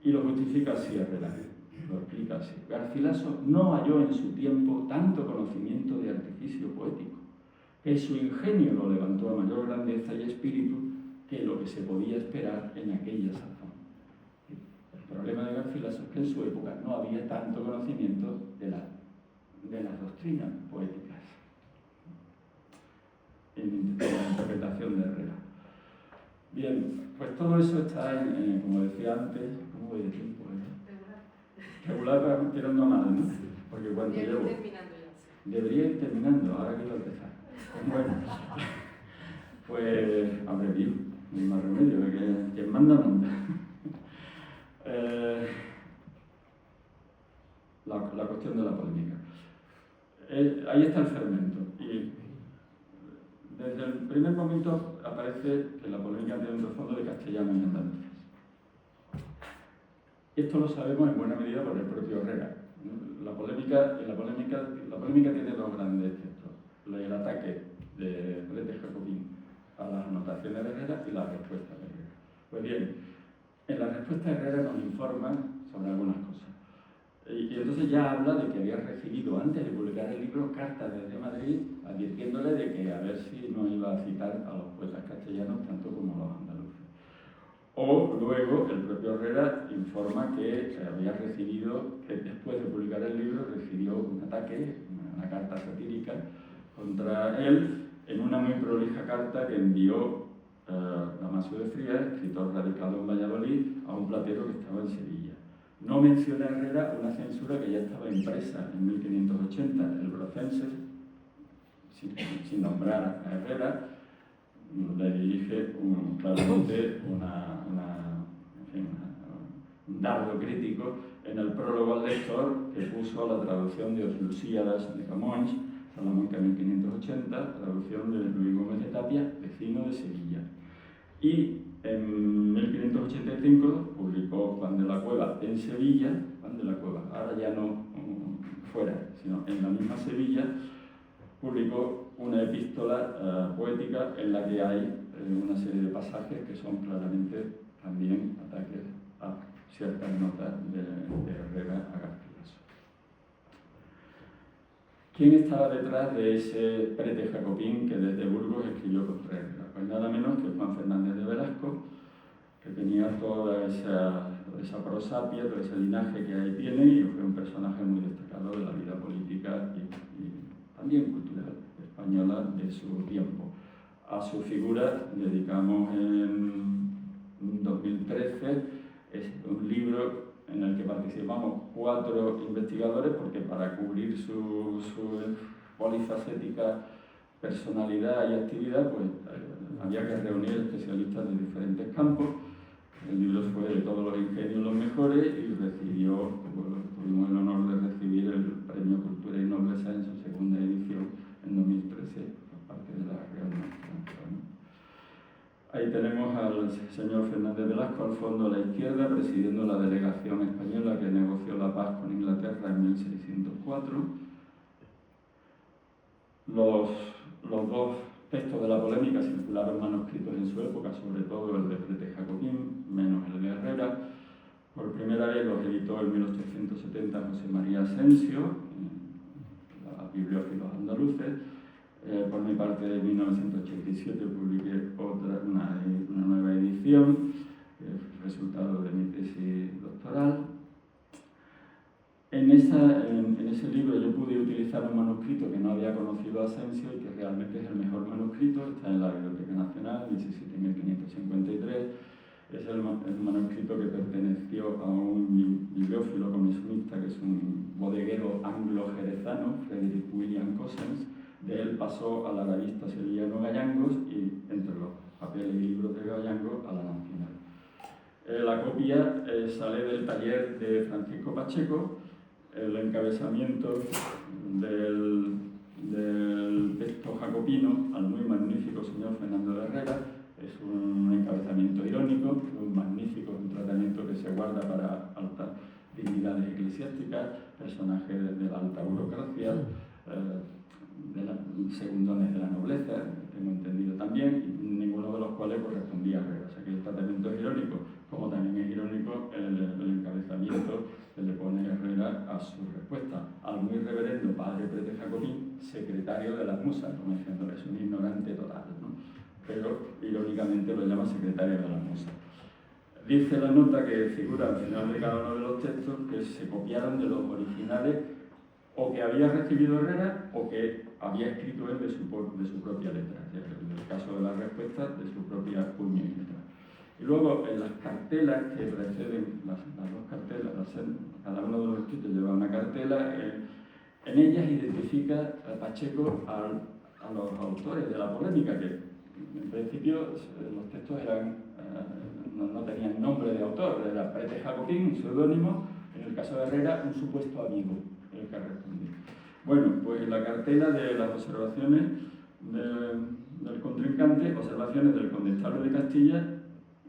Y lo justifica así Herrera, lo explica así. Garcilaso no halló en su tiempo tanto conocimiento de artificio poético, que su ingenio lo levantó a mayor grandeza y espíritu que lo que se podía esperar en aquella sazón. El problema de Garcilaso es que en su época no había tanto conocimiento de las doctrinas poéticas en la interpretación de Herrera. Bien, pues todo eso está como decía antes, ¿cómo voy de tiempo? Regular para tirando mal, ¿no? Porque cuando llevo... Debería ir terminando, ahora quiero empezar. Bueno, pues abrevió, no hay más remedio, que quien manda, manda. La cuestión de la polémica. Ahí está el fermento. Y desde el primer momento aparece que la polémica tiene un trasfondo de castellano y andaluz. Esto lo sabemos en buena medida por el propio Herrera. La polémica tiene dos grandes textos: el ataque de Pérez Jacobín a las anotaciones de Herrera y la respuesta de Herrera. Pues bien, en la respuesta de Herrera nos informa sobre algunas cosas. Y entonces ya habla de que había recibido, antes de publicar el libro, cartas desde Madrid advirtiéndole de que a ver si no iba a citar a los poetas castellanos tanto como a los andaluces. O luego el propio Herrera informa que había recibido, que después de publicar el libro, recibió un ataque, una carta satírica contra él, en una muy prolija carta que envió Damasio de Frías, escritor radicado en Valladolid, a un platero que estaba en Sevilla. No menciona Herrera una censura que ya estaba impresa en 1580, el Brocenses, sin nombrar a Herrera, le dirige claramente un dardo crítico en el prólogo al lector que puso a la traducción de Os Lusíadas de Camões, Salamanca 1580, traducción de Luis Gómez de Tapia, vecino de Sevilla. Y en 1585 publicó Juan de la Cueva en Sevilla, Juan de la Cueva, ahora ya no fuera, sino en la misma Sevilla, publicó una epístola poética en la que hay una serie de pasajes que son claramente también ataques a ciertas notas de Herrera a Garcilaso. ¿Quién estaba detrás de ese Pérez Jacobín que desde Burgos escribió contra Herrera? Pues nada menos que Juan Fernández de Velasco, que tenía toda esa prosapia, todo ese linaje que ahí tiene, y fue un personaje muy destacado de la vida política y también cultural española de su tiempo. A su figura dedicamos en 2013 un libro en el que participamos 4 investigadores, porque para cubrir su polifacética personalidad y actividad, pues había que reunir especialistas de diferentes campos. El libro fue de todos los ingenios los mejores y tuvimos el honor de recibir el Premio Cultura y Nobleza en su segunda edición en 2013 por parte de la Real Maestranza, ¿no? Ahí tenemos al señor Fernández Velasco al fondo a la izquierda, presidiendo la delegación española que negoció la paz con Inglaterra en 1604. Los dos textos de la polémica circularon manuscritos en su época, sobre todo el de Pérez Jacobín, menos el de Herrera. Por primera vez los editó en 1870 José María Asensio, la Bibliófilos Andaluces. Por mi parte, en 1987 publiqué una nueva edición, resultado de mi tesis doctoral. En ese libro yo pude utilizar un manuscrito que no había conocido Asensio y que realmente es el mejor manuscrito, está en la Biblioteca Nacional, 17.553. Es el manuscrito que perteneció a un bibliófilo comisionista, que es un bodeguero anglo-jerezano, Frederick William Cossens. De él pasó al arabista sevillano Gallangos y, entre los papeles y libros de Gallangos, a la Nacional. La copia sale del taller de Francisco Pacheco. El encabezamiento del texto jacobino al muy magnífico señor Fernando de Herrera es un encabezamiento irónico, un magnífico, un tratamiento que se guarda para altas dignidades eclesiásticas, personajes de la alta burocracia, segundones de la nobleza, tengo entendido también, y ninguno de los cuales correspondía a Herrera. O sea que el tratamiento es irónico, como también es irónico el a su respuesta al muy reverendo padre Prete Jacobín, secretario de las musas, como diciendo, es un ignorante total, ¿no? Pero irónicamente lo llama secretario de las musas. Dice la nota que figura al final de cada uno de los textos que se copiaron de los originales o que había recibido Herrera o que había escrito él de su propia letra, en el caso de las respuestas, de su propia puño y letra. Y luego en las cartelas que preceden, las dos cartelas, cada uno de los escritos lleva una cartela, en ellas identifica a Pacheco a los autores de la polémica, que en principio los textos no tenían nombre de autor, era Prete Jacobín, un seudónimo, en el caso de Herrera, un supuesto amigo, el que respondía. Bueno, pues la cartela de las observaciones del contrincante, observaciones del condestable de Castilla,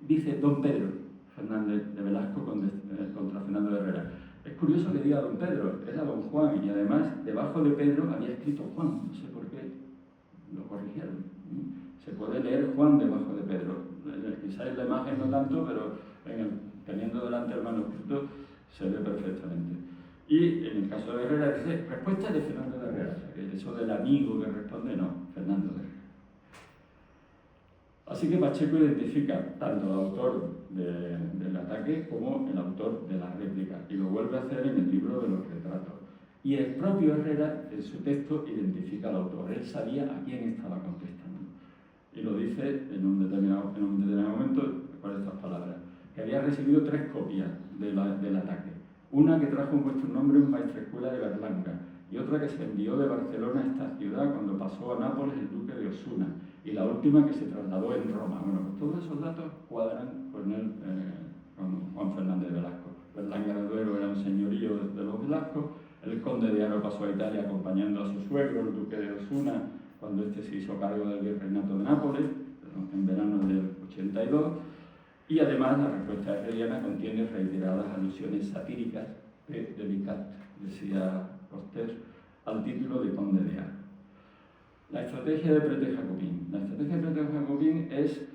dice Don Pedro Fernández de Velasco contra Fernando de Herrera. Es curioso que diga Don Pedro, era Don Juan, y además debajo de Pedro había escrito Juan, no sé por qué lo corrigieron. Se puede leer Juan debajo de Pedro. Quizás en la imagen no tanto, pero teniendo delante el manuscrito se ve perfectamente. Y en el caso de Herrera dice respuesta de Fernando de Herrera, o sea, que eso del amigo que responde, no, Fernando de Herrera. Así que Pacheco identifica tanto al autor del ataque como el autor de la réplica, y lo vuelve a hacer en el libro de los retratos. Y el propio Herrera, en su texto, identifica al autor. Él sabía a quién estaba contestando. Y lo dice en un determinado momento con estas palabras, que había recibido 3 copias del ataque. Una que trajo en vuestro nombre un maestrescuela de Berlanga, y otra que se envió de Barcelona a esta ciudad cuando pasó a Nápoles el duque de Osuna, y la última que se trasladó en Roma. Bueno, pues todos esos datos cuadran con Juan Fernández de Velasco. Berlanga de Duero era un señorío de los Velasco, el conde de Haro pasó a Italia acompañando a su suegro, el duque de Osuna, cuando este se hizo cargo del virreinato de Nápoles, en verano del 82, y además la respuesta herreriana contiene reiteradas alusiones satíricas de Delicat, decía Cortés, al título de conde de Haro. La estrategia de Prete Jacobín. La estrategia de Prete Jacobín es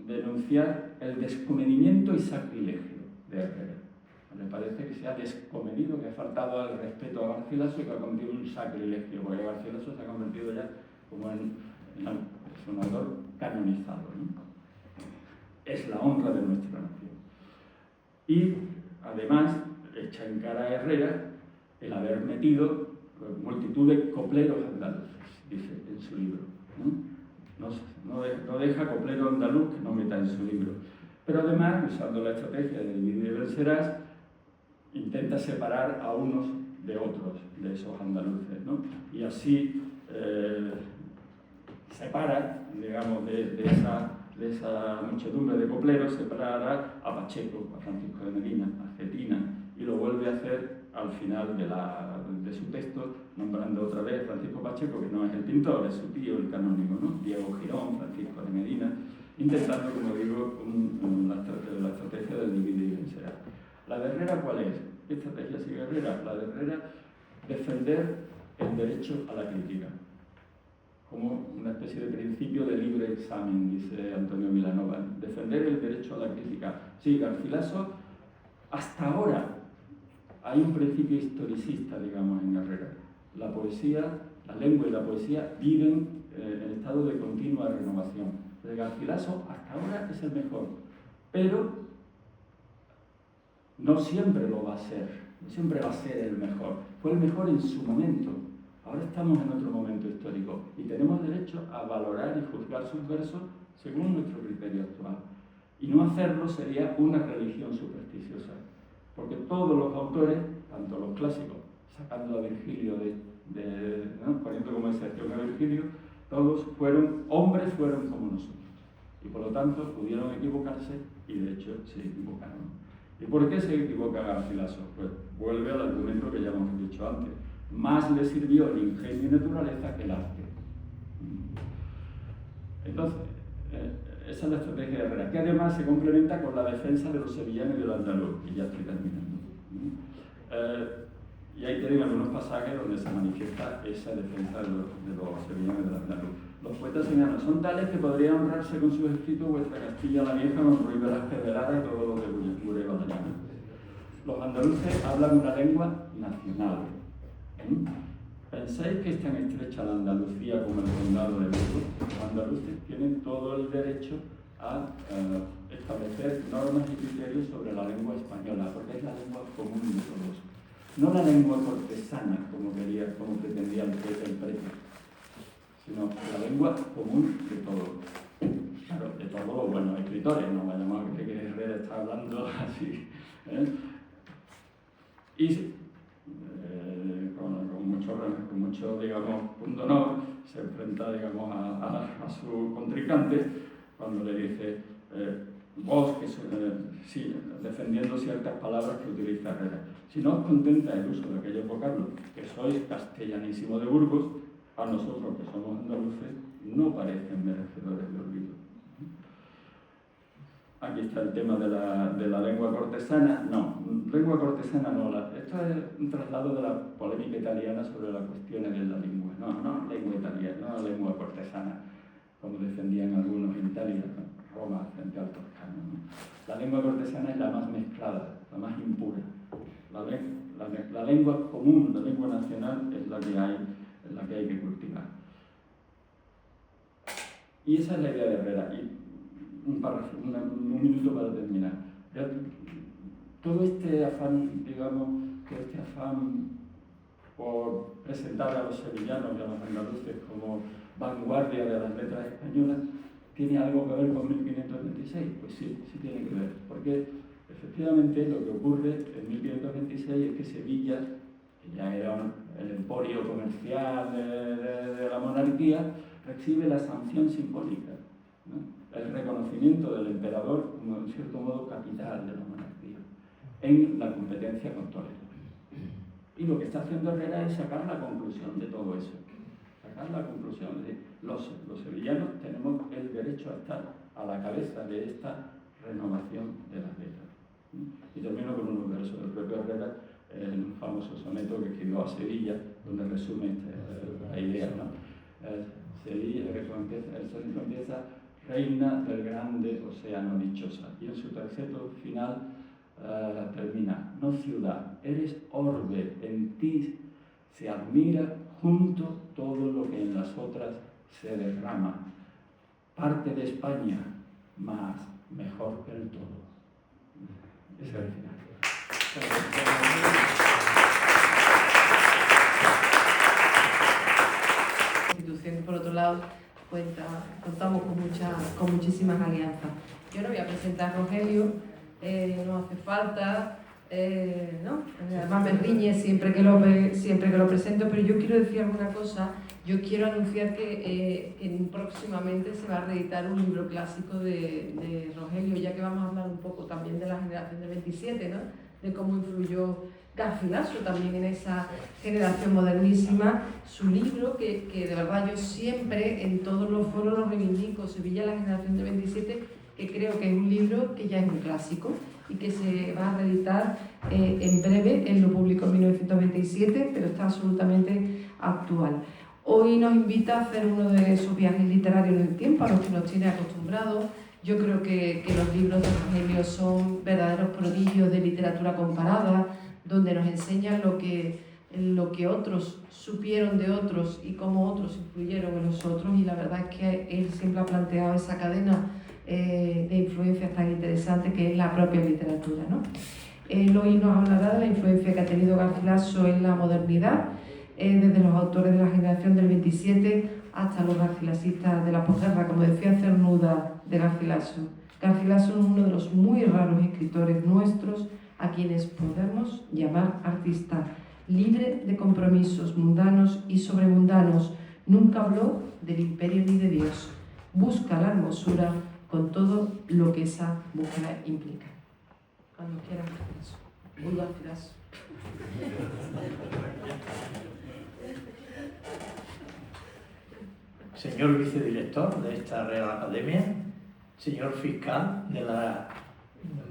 denunciar el descomedimiento y sacrilegio de Herrera. Le parece que se ha descomedido, que ha faltado al respeto a Garcilaso y que ha cometido un sacrilegio, porque Garcilaso se ha convertido ya como en un autor canonizado, ¿no? Es la honra de nuestra nación. Y además echa en cara a Herrera el haber metido multitud de copleros andaluces, dice en su libro, ¿no? No deja coplero andaluz que no meta en su libro. Pero además, usando la estrategia de dividir y vencerás, intenta separar a unos de otros, de esos andaluces, ¿no? Y así separa, digamos, de esa muchedumbre de copleros, separará a Pacheco, a Francisco de Medina, a Cetina, y lo vuelve a hacer al final de su texto, nombrando otra vez a Francisco Pacheco, que no es el pintor, es su tío, el canónigo, ¿no? Diego Girón, Francisco de Medina, intentando, como digo, la estrategia del dividir y vencerás. ¿La de Herrera cuál es? ¿Qué estrategia sigue Herrera? La de Herrera, defender el derecho a la crítica, como una especie de principio de libre examen, dice Antonio Vilanova. Defender el derecho a la crítica. Sí, Garcilaso, hasta ahora hay un principio historicista, digamos, en Herrera. La poesía, la lengua y la poesía viven en estado de continua renovación. De Garcilaso hasta ahora es el mejor, pero no siempre lo va a ser, no siempre va a ser el mejor. Fue el mejor en su momento. Ahora estamos en otro momento histórico y tenemos derecho a valorar y juzgar sus versos según nuestro criterio actual. Y no hacerlo sería una religión supersticiosa, porque todos los autores, tanto los clásicos, sacando a Virgilio ¿no? poniendo como excepción a Virgilio, todos hombres fueron como nosotros. Y por lo tanto pudieron equivocarse y de hecho se equivocaron. ¿Y por qué se equivoca Garcilaso? Pues vuelve al argumento que ya hemos dicho antes. Más le sirvió el ingenio y naturaleza que el arte. Entonces, esa es la estrategia de Herrera, que además se complementa con la defensa de los sevillanos y del andaluz, y ya estoy terminando. Y ahí tienen algunos pasajes donde se manifiesta esa defensa de los sevillanos y del andaluz. Los poetas sevillanos son tales que podrían honrarse con sus escritos vuestra Castilla la Vieja, con Ruy Velázquez de Lara y todos los de Gureba la Llana. los andaluces hablan una lengua nacional. ¿Pensáis que es tan estrecha la Andalucía como el condado de Burgos? Los andaluces tienen todo el derecho a establecer normas y criterios sobre la lengua española, porque es la lengua común de todos. No la lengua cortesana, como pretendía el prete, sino la lengua común de todos. Claro, de todos los buenos escritores, no vayamos a creer que Herrera está hablando así. Y con mucho, digamos, punto honor, se enfrenta, digamos, a su contrincante cuando le dice vos, sí, defendiendo ciertas palabras que utiliza Herrera. Si no os contenta el uso de aquellos vocablos, que sois castellanísimo de Burgos, a nosotros que somos andaluces no parecen merecedores de olvido. Aquí está el tema de la lengua cortesana. No, lengua cortesana no. Esto es un traslado de la polémica italiana sobre las cuestiones de la lengua. No lengua italiana, no lengua cortesana, como defendían algunos en Italia, ¿no? Roma frente al Toscano, ¿no? La lengua cortesana es la más mezclada, la más impura. La lengua común, la lengua nacional, es la que hay que cultivar. Y esa es la idea de Herrera. Y un minuto para terminar. Todo este afán, digamos, por presentar a los sevillanos y a los andaluces como vanguardia de las letras españolas, ¿tiene algo que ver con 1526? Pues sí tiene que ver, porque efectivamente lo que ocurre en 1526 es que Sevilla, que ya era el emporio comercial de la monarquía, recibe la sanción simbólica, ¿no? El reconocimiento del emperador como, en cierto modo, capital de la monarquía, en la competencia con Toledo. Y lo que está haciendo Herrera es sacar la conclusión de todo eso. Sacar la conclusión de los sevillanos tenemos el derecho a estar a la cabeza de esta renovación de las letras. Y termino con unos versos del propio Herrera, el famoso soneto que escribió a Sevilla, donde resume la idea, ¿no? Sevilla, el soneto empieza: reina del grande océano dichosa. Y en su terceto final termina: no ciudad, eres orbe, en ti se admira junto todo lo que en las otras se derrama. Parte de España, mas mejor que el todo. Ese es el final. La institución, por otro lado, contamos con muchísimas alianzas. Yo no voy a presentar a Rogelio, no hace falta, ¿no? Además me riñe siempre que lo presento, pero yo quiero decir alguna cosa. Yo quiero anunciar que próximamente se va a reeditar un libro clásico de Rogelio, ya que vamos a hablar un poco también de la generación del 27, ¿no? De cómo influyó Garcilaso también en esa generación modernísima. Su libro, que de verdad yo siempre en todos los foros lo reivindico, Sevilla, la generación del 27, que creo que es un libro que ya es un clásico y que se va a reeditar en breve. Él lo publicó en 1927, pero está absolutamente actual. Hoy nos invita a hacer uno de esos viajes literarios en el tiempo a los que nos tiene acostumbrados. Yo creo que los libros de Rogelio son verdaderos prodigios de literatura comparada, donde nos enseñan lo que otros supieron de otros y cómo otros influyeron en los otros, y la verdad es que él siempre ha planteado esa cadena de influencias tan interesante que es la propia literatura, ¿no? Él hoy nos hablará de la influencia que ha tenido Garcilaso en la modernidad, desde los autores de la generación del 27 hasta los garcilasistas de la posguerra, como decía Cernuda de Garcilaso. Garcilaso es uno de los muy raros escritores nuestros a quienes podemos llamar artista, libre de compromisos mundanos y sobremundanos. Nunca habló del imperio ni de Dios. Busca la hermosura con todo lo que esa búsqueda implica. Cuando quieran, un Garcilaso. Señor vicedirector de esta Real Academia, señor fiscal de la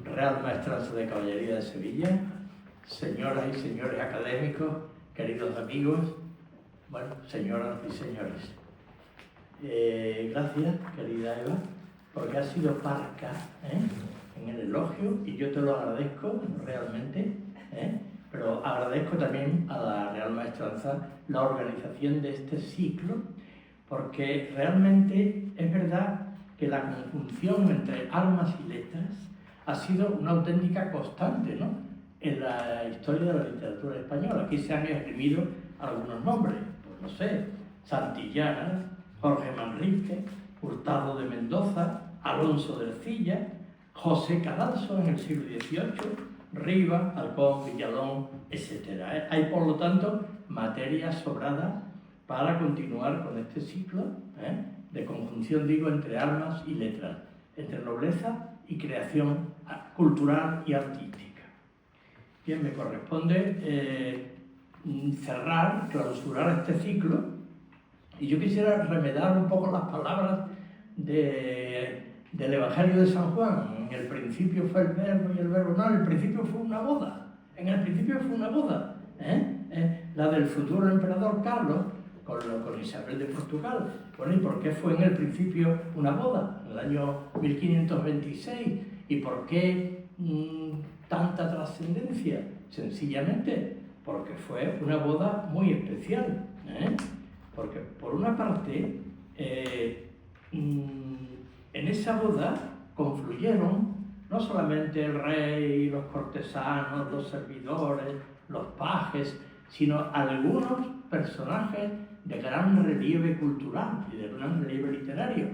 Real Maestranza de Caballería de Sevilla, señoras y señores académicos, queridos amigos, bueno, señoras y señores. Gracias, querida Eva, porque ha sido parca, en el elogio, y yo te lo agradezco realmente, pero agradezco también a la Real Maestranza la organización de este ciclo, porque realmente es verdad que la conjunción entre armas y letras ha sido una auténtica constante, ¿no?, en la historia de la literatura española. Aquí se han esgrimido algunos nombres, pues no sé, Santillana, Jorge Manrique, Hurtado de Mendoza, Alonso de Ercilla, José Cadalso en el siglo XVIII, Rivas, Halcón, Villalón, etc. Hay, por lo tanto, materia sobrada para continuar con este ciclo de conjunción, digo, entre armas y letras, entre nobleza y creación cultural y artística. Bien, me corresponde cerrar, clausurar este ciclo, y yo quisiera remedar un poco las palabras del Evangelio de San Juan. En el principio fue el verbo y el verbo no, en el principio fue una boda, en el principio fue una boda, la del futuro emperador Carlos con Isabel de Portugal. Bueno, ¿y por qué fue en el principio una boda? En el año 1526. ¿Y por qué tanta trascendencia? Sencillamente porque fue una boda muy especial, porque por una parte en esa boda confluyeron no solamente el rey, los cortesanos, los servidores, los pajes, sino algunos personajes de gran relieve cultural y de gran relieve literario.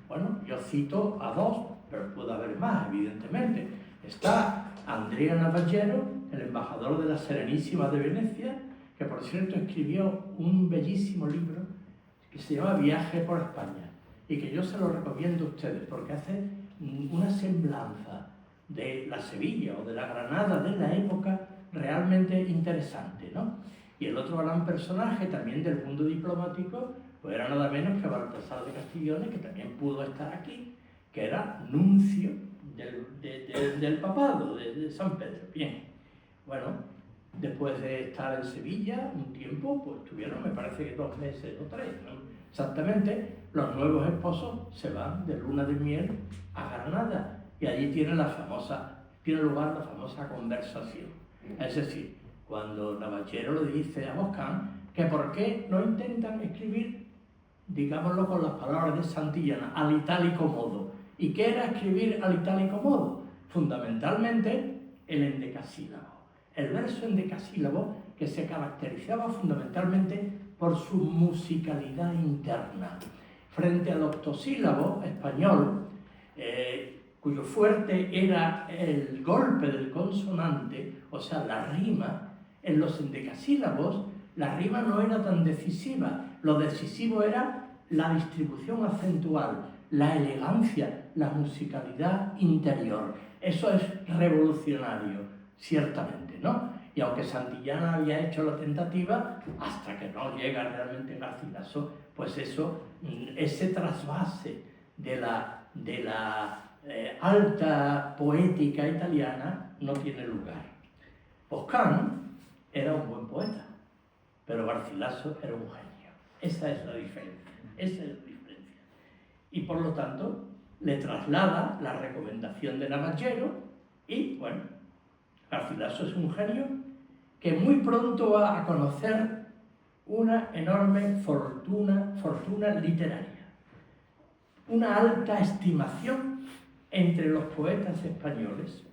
Bueno, yo cito a dos, pero puede haber más, evidentemente. Está Andrea Navallero, el embajador de la Serenísima de Venecia, que por cierto escribió un bellísimo libro que se llama Viaje por España, y que yo se lo recomiendo a ustedes porque hace una semblanza de la Sevilla o de la Granada de la época realmente interesante, ¿no? Y el otro gran personaje también del mundo diplomático pues era nada menos que Baltasar de Castiglione, que también pudo estar aquí, que era nuncio del papado, de San Pedro. Bien, bueno, después de estar en Sevilla un tiempo, pues tuvieron, me parece que 2 meses o 3, ¿no? Exactamente, los nuevos esposos se van de luna de miel a Granada y allí tiene lugar la famosa conversación. Es decir, cuando Navallero le dice a Boscán que por qué no intentan escribir, digámoslo con las palabras de Santillana, al itálico modo. ¿Y qué era escribir al itálico modo? Fundamentalmente el endecasílabo. El verso endecasílabo que se caracterizaba fundamentalmente por su musicalidad interna. Frente al octosílabo español, cuyo fuerte era el golpe del consonante, o sea, la rima, en los endecasílabos la rima no era tan decisiva. Lo decisivo era la distribución acentual, la elegancia, la musicalidad interior. Eso es revolucionario, ciertamente, ¿no? Y aunque Santillana había hecho la tentativa, hasta que no llega realmente Garcilaso, pues eso, ese trasvase de la alta poética italiana no tiene lugar. Boscán era un buen poeta, pero Garcilaso era un genio. Esa es la diferencia, Y por lo tanto, le traslada la recomendación de Navallero y, bueno, Garcilaso es un genio que muy pronto va a conocer una enorme fortuna literaria, una alta estimación entre los poetas españoles,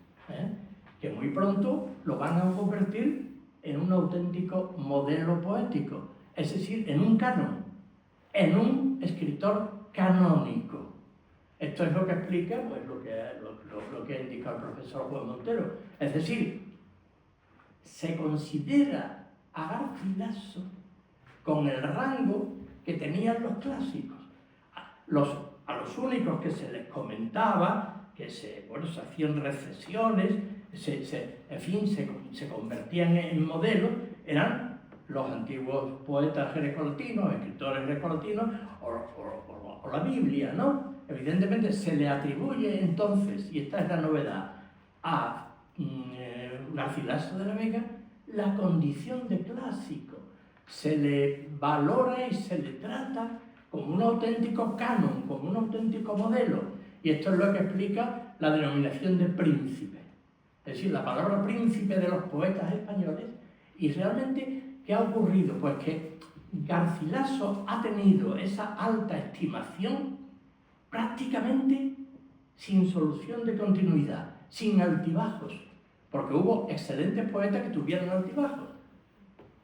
que muy pronto lo van a convertir en un auténtico modelo poético, es decir, en un canon, en un escritor canónico. Esto es lo que explica pues, lo que ha indicado el profesor Juan Montero. Es decir, se considera a Garcilaso con el rango que tenían los clásicos. A los únicos que se les comentaba, que se hacían recesiones, se convertían en modelos, eran los antiguos poetas grecolatinos, escritores grecolatinos, o la Biblia, ¿no? Evidentemente se le atribuye entonces, y esta es la novedad, a Garcilaso de la Vega la condición de clásico. Se le valora y se le trata como un auténtico canon, como un auténtico modelo. Y esto es lo que explica la denominación de príncipe. Es decir, la palabra príncipe de los poetas españoles. Y realmente, ¿qué ha ocurrido? Pues que Garcilaso ha tenido esa alta estimación prácticamente sin solución de continuidad, sin altibajos, porque hubo excelentes poetas que tuvieron altibajos.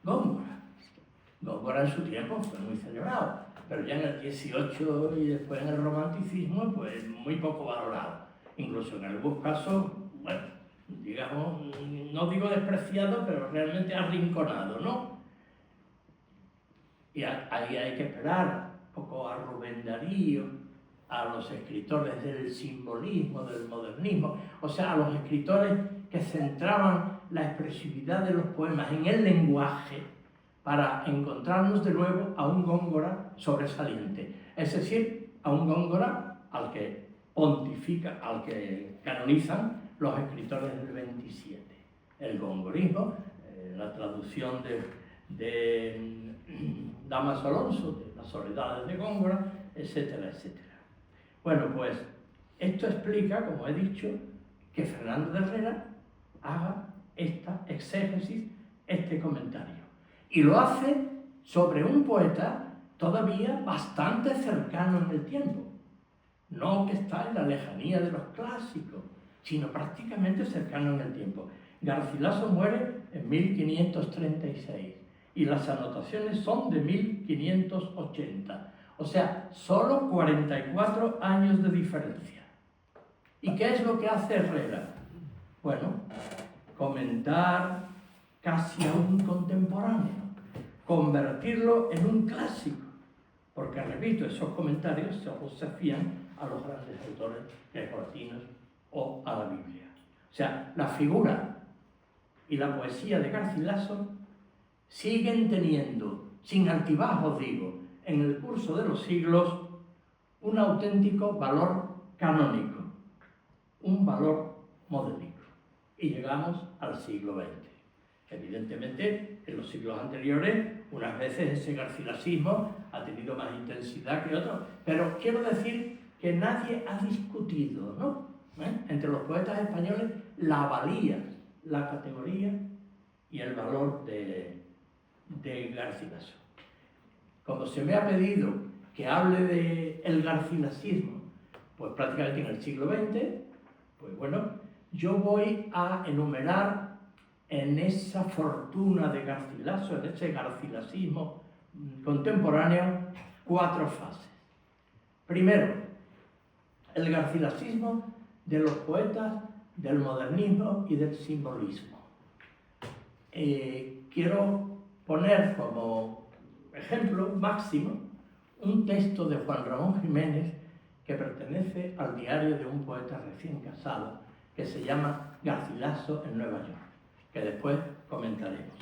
Góngora en su tiempo fue muy celebrado, pero ya en el 18 y después en el romanticismo, pues muy poco valorado. Incluso en algunos casos, bueno, digamos, no digo despreciado, pero realmente arrinconado, ¿no? Y ahí hay que esperar un poco a Rubén Darío, a los escritores del simbolismo, del modernismo, o sea, a los escritores que centraban la expresividad de los poemas en el lenguaje para encontrarnos de nuevo a un Góngora sobresaliente, es decir, a un Góngora al que pontifica, al que canonizan los escritores del 27. El gongorismo, la traducción de Dámaso Alonso, de Las Soledades de Góngora, etcétera, etcétera. Bueno, pues esto explica, como he dicho, que Fernando de Herrera haga esta exégesis, este comentario. Y lo hace sobre un poeta todavía bastante cercano en el tiempo. No que está en la lejanía de los clásicos, sino prácticamente cercano en el tiempo. Garcilaso muere en 1536 y las anotaciones son de 1580. O sea, solo 44 años de diferencia. ¿Y qué es lo que hace Herrera? Bueno, comentar casi a un contemporáneo, convertirlo en un clásico, porque, repito, esos comentarios se afían a los grandes autores grecolatinos o a la Biblia. O sea, la figura y la poesía de Garcilaso siguen teniendo, sin altibajos digo, en el curso de los siglos, un auténtico valor canónico, un valor modélico. Y llegamos al siglo XX. Evidentemente, en los siglos anteriores, unas veces ese garcilasismo ha tenido más intensidad que otros, pero quiero decir que nadie ha discutido, ¿no? Entre los poetas españoles la valía, la categoría y el valor de Garcilaso. Como se me ha pedido que hable del garcilasismo, pues prácticamente en el siglo XX, pues bueno, yo voy a enumerar en esa fortuna de Garcilaso, en ese garcilasismo contemporáneo, 4 fases. Primero, el garcilasismo de los poetas del modernismo y del simbolismo. Quiero poner como ejemplo máximo un texto de Juan Ramón Jiménez que pertenece al diario de un poeta recién casado que se llama Garcilaso en Nueva York, que después comentaremos.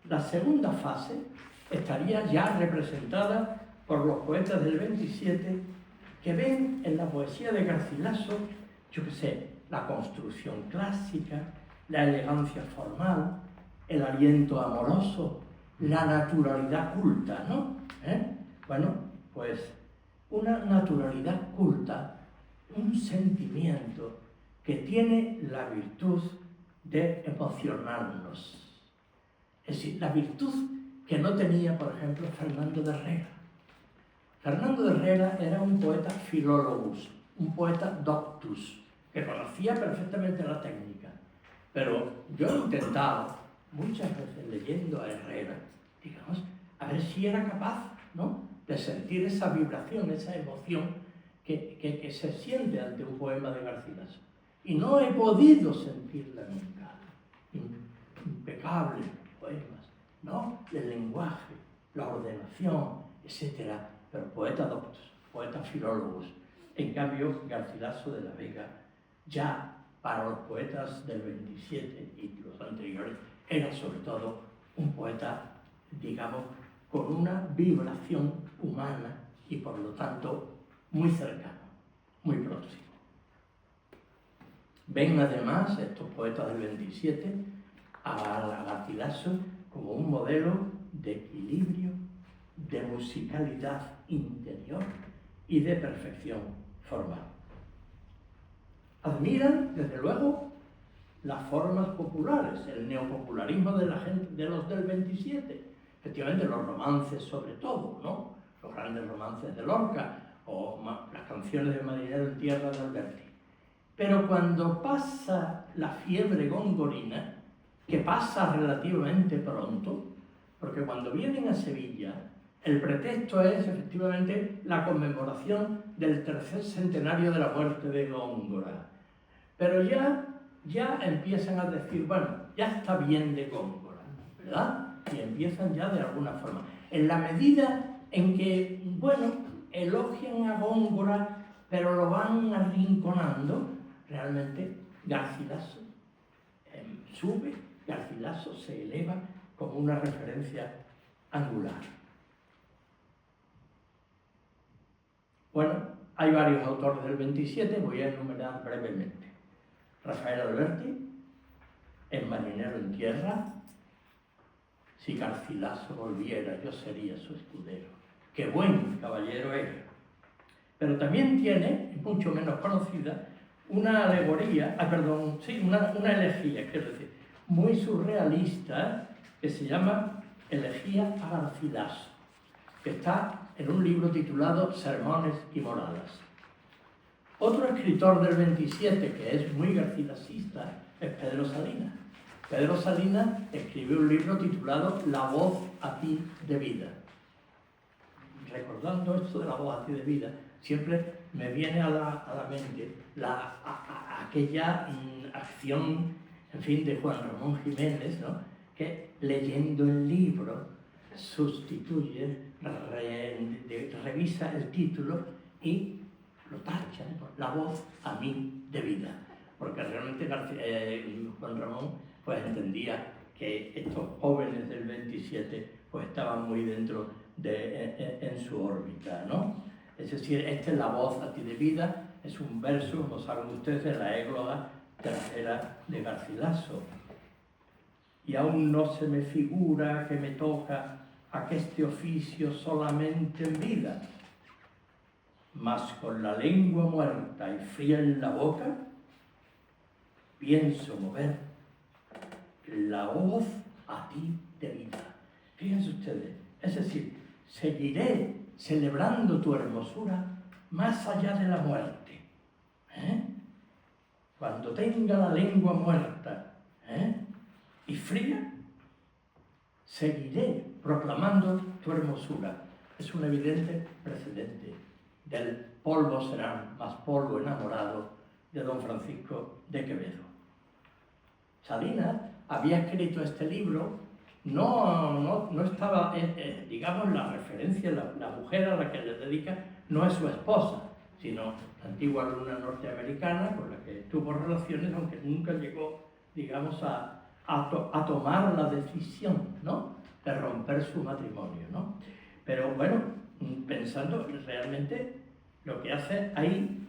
La segunda fase estaría ya representada por los poetas del 27 que ven en la poesía de Garcilaso, yo qué sé, la construcción clásica, la elegancia formal, el aliento amoroso, la naturalidad culta, ¿no? Bueno, pues una naturalidad culta, un sentimiento que tiene la virtud de emocionarnos. Es decir, la virtud que no tenía, por ejemplo, Fernando de Herrera. Fernando de Herrera era un poeta filólogus, un poeta doctus, que conocía perfectamente la técnica. Pero yo he intentado, muchas veces leyendo a Herrera, digamos, a ver si era capaz, ¿no?, de sentir esa vibración, esa emoción que se siente ante un poema de Garcilaso. Y no he podido sentirla nunca. Impecables poemas, ¿no?, el lenguaje, la ordenación, etc. Pero poetas doctos, poetas filólogos. En cambio, Garcilaso de la Vega, ya para los poetas del 27 y los anteriores, era sobre todo un poeta, digamos, con una vibración humana y por lo tanto muy cercano, muy próximo. Ven además estos poetas del 27 a Garcilaso como un modelo de equilibrio, de musicalidad interior y de perfección formal. Admiran, desde luego, las formas populares, el neopopularismo de la gente, de los del 27, efectivamente los romances sobre todo, ¿no? Los grandes romances de Lorca o las canciones de Marinero en Tierra de Alberti. Pero cuando pasa la fiebre gongorina, que pasa relativamente pronto, porque cuando vienen a Sevilla, el pretexto es efectivamente la conmemoración del 3er centenario de la muerte de Góngora. Pero ya empiezan a decir, bueno, ya está bien de Góngora, ¿verdad? Y empiezan ya de alguna forma. En la medida en que, bueno, elogian a Góngora, pero lo van arrinconando, realmente Garcilaso sube, Garcilaso se eleva como una referencia angular. Bueno, hay varios autores del 27, voy a enumerar brevemente. Rafael Alberti, en Marinero en Tierra, si Garcilaso volviera, yo sería su escudero. ¡Qué buen caballero era! Pero también tiene, mucho menos conocida, una alegoría, una elegía, quiero decir, muy surrealista, que se llama Elegía a Garcilaso, que está en un libro titulado Sermones y Moradas. Otro escritor del 27 que es muy garcilasista es Pedro Salinas. Pedro Salinas escribió un libro titulado La voz a ti de vida. Recordando esto de la voz a ti de vida, siempre me viene a la mente aquella acción, en fin, de Juan Ramón Jiménez, ¿no? Que leyendo el libro sustituye, revisa el título y lo tacha, ¿no? La voz a mí de vida, porque realmente Juan Ramón pues entendía que estos jóvenes del 27 pues estaban muy dentro en su órbita, ¿no? Es decir, esta es la voz a ti de vida, es un verso, como saben ustedes, de la égloga tercera de Garcilaso. Y aún no se me figura que me toca aqueste oficio solamente en vida, mas con la lengua muerta y fría en la boca, pienso mover la voz a ti de vida. Fíjense ustedes, es decir, seguiré celebrando tu hermosura más allá de la muerte. Cuando tenga la lengua muerta y fría, seguiré proclamando tu hermosura. Es un evidente precedente del polvo será más polvo enamorado de don Francisco de Quevedo. Salinas había escrito este libro, no estaba, digamos, la referencia, la mujer a la que le dedica no es su esposa, sino la antigua alumna norteamericana con la que tuvo relaciones, aunque nunca llegó, digamos, a tomar la decisión, ¿no?, de romper su matrimonio, ¿no? Pero bueno, pensando realmente lo que hace ahí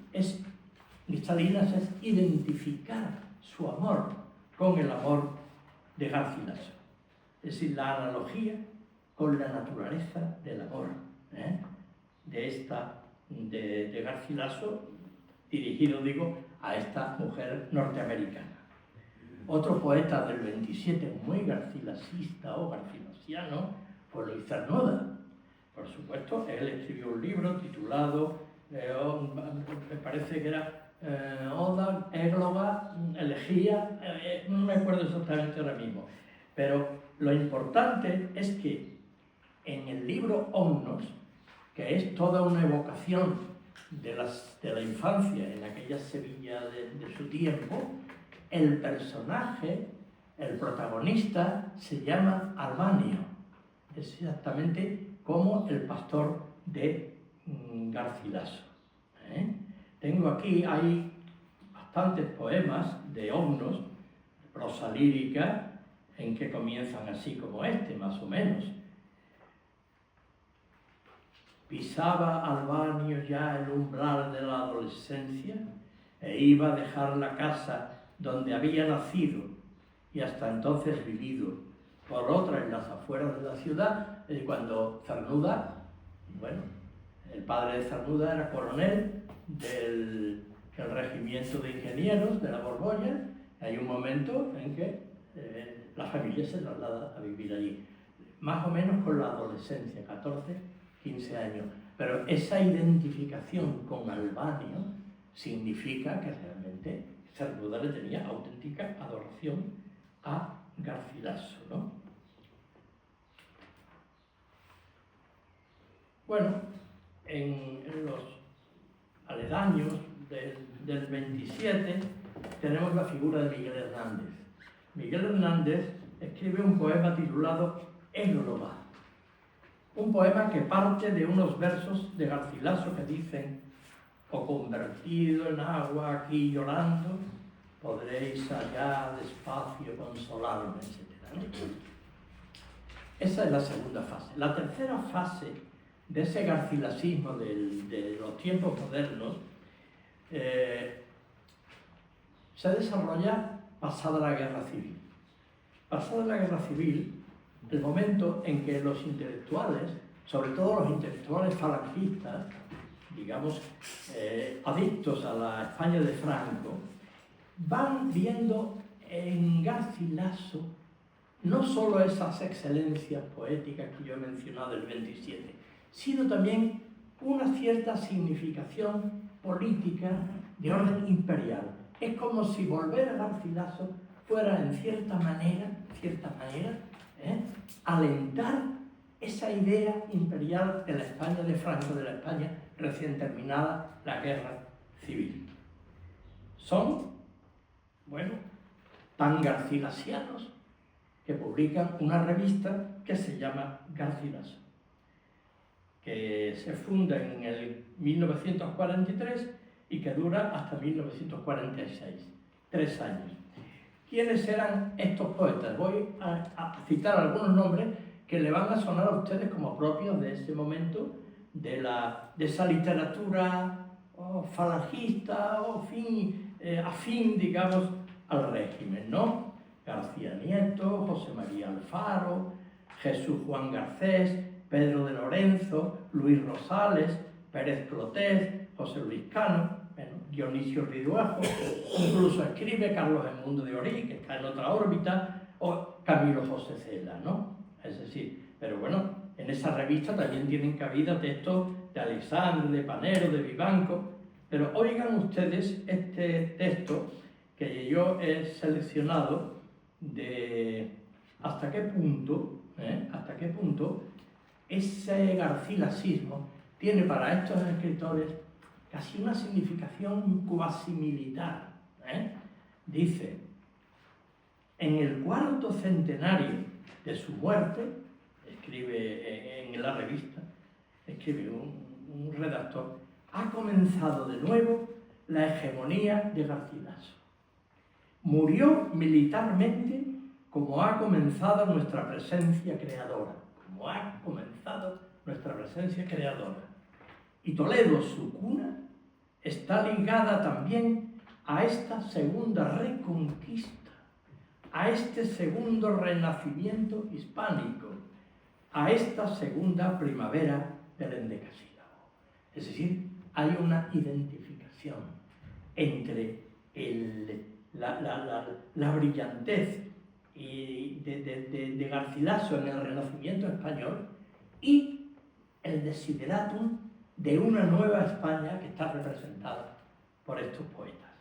Salinas es identificar su amor con el amor de Garcilaso. Es decir, la analogía con la naturaleza del amor de Garcilaso, dirigido, digo, a esta mujer norteamericana. Otro poeta del 27 muy garcilasista o garcilasiano fue Luis Cernuda. Por supuesto, él escribió un libro titulado, me parece que era Oda, Égloga, Elegía, no me acuerdo exactamente ahora mismo. Pero lo importante es que en el libro Omnos, que es toda una evocación de la infancia en aquella Sevilla de su tiempo, el personaje, el protagonista, se llama Albanio. Es exactamente como el pastor de Garcilaso. Tengo aquí, hay bastantes poemas de Omnos, prosa lírica, en que comienzan así como este, más o menos. Pisaba Albanio ya el umbral de la adolescencia e iba a dejar la casa donde había nacido y hasta entonces vivido por otra en las afueras de la ciudad. Cuando Cernuda, bueno, el padre de Cernuda era coronel del el regimiento de ingenieros de la Borgoña. Hay un momento en que la familia se traslada a vivir allí, más o menos con la adolescencia, 14, 15 años. Pero esa identificación con Albano significa que realmente Cernuda le tenía auténtica adoración a Garcilaso, ¿no? Bueno, en los aledaños del 27 tenemos la figura de Miguel Hernández. Miguel Hernández escribe un poema titulado Égloga, un poema que parte de unos versos de Garcilaso que dicen: o convertido en agua aquí llorando, podréis allá despacio consolarme, etc. Esa es la segunda fase. La tercera fase de ese garcilasismo de los tiempos modernos se desarrolla pasada la Guerra Civil. Pasada la Guerra Civil, el momento en que los intelectuales, sobre todo los intelectuales falangistas, digamos, adictos a la España de Franco, van viendo en Garcilaso no solo esas excelencias poéticas que yo he mencionado del 27, sino también una cierta significación política de orden imperial. Es como si volver a Garcilaso fuera, en cierta manera, alentar esa idea imperial de la España de Franco, de la España recién terminada la Guerra Civil. Son, bueno, tan garcilasianos que publican una revista que se llama Garcilaso, que se funda en el 1943 y que dura hasta 1946, 3 años. ¿Quiénes eran estos poetas? Voy a citar algunos nombres que le van a sonar a ustedes como propios de ese momento, de esa literatura falangista o afín, digamos, al régimen, ¿no? García Nieto, José María Alfaro, Jesús Juan Garcés, Pedro de Lorenzo, Luis Rosales, Pérez Clotet, José Luis Cano, Dionisio Riduejo, incluso escribe Carlos Edmundo de Orí, que está en otra órbita, o Camilo José Cela, ¿no? Es decir, pero bueno, en esa revista también tienen cabida textos de Alexandre, de Panero, de Vivanco, pero oigan ustedes este texto que yo he seleccionado de hasta qué punto ese garcilasismo tiene para estos escritores casi una significación cuasi militar. Dice: en el 4º centenario de su muerte, escribe en la revista, escribe un redactor, ha comenzado de nuevo la hegemonía de Garcilaso. Murió militarmente como ha comenzado nuestra presencia creadora. Como ha comenzado nuestra presencia creadora. Y Toledo, su cuna, está ligada también a esta segunda reconquista, a este segundo renacimiento hispánico, a esta segunda primavera del endecasílabo. Es decir, hay una identificación entre la brillantez de Garcilaso en el Renacimiento español y el desideratum de una nueva España que está representada por estos poetas.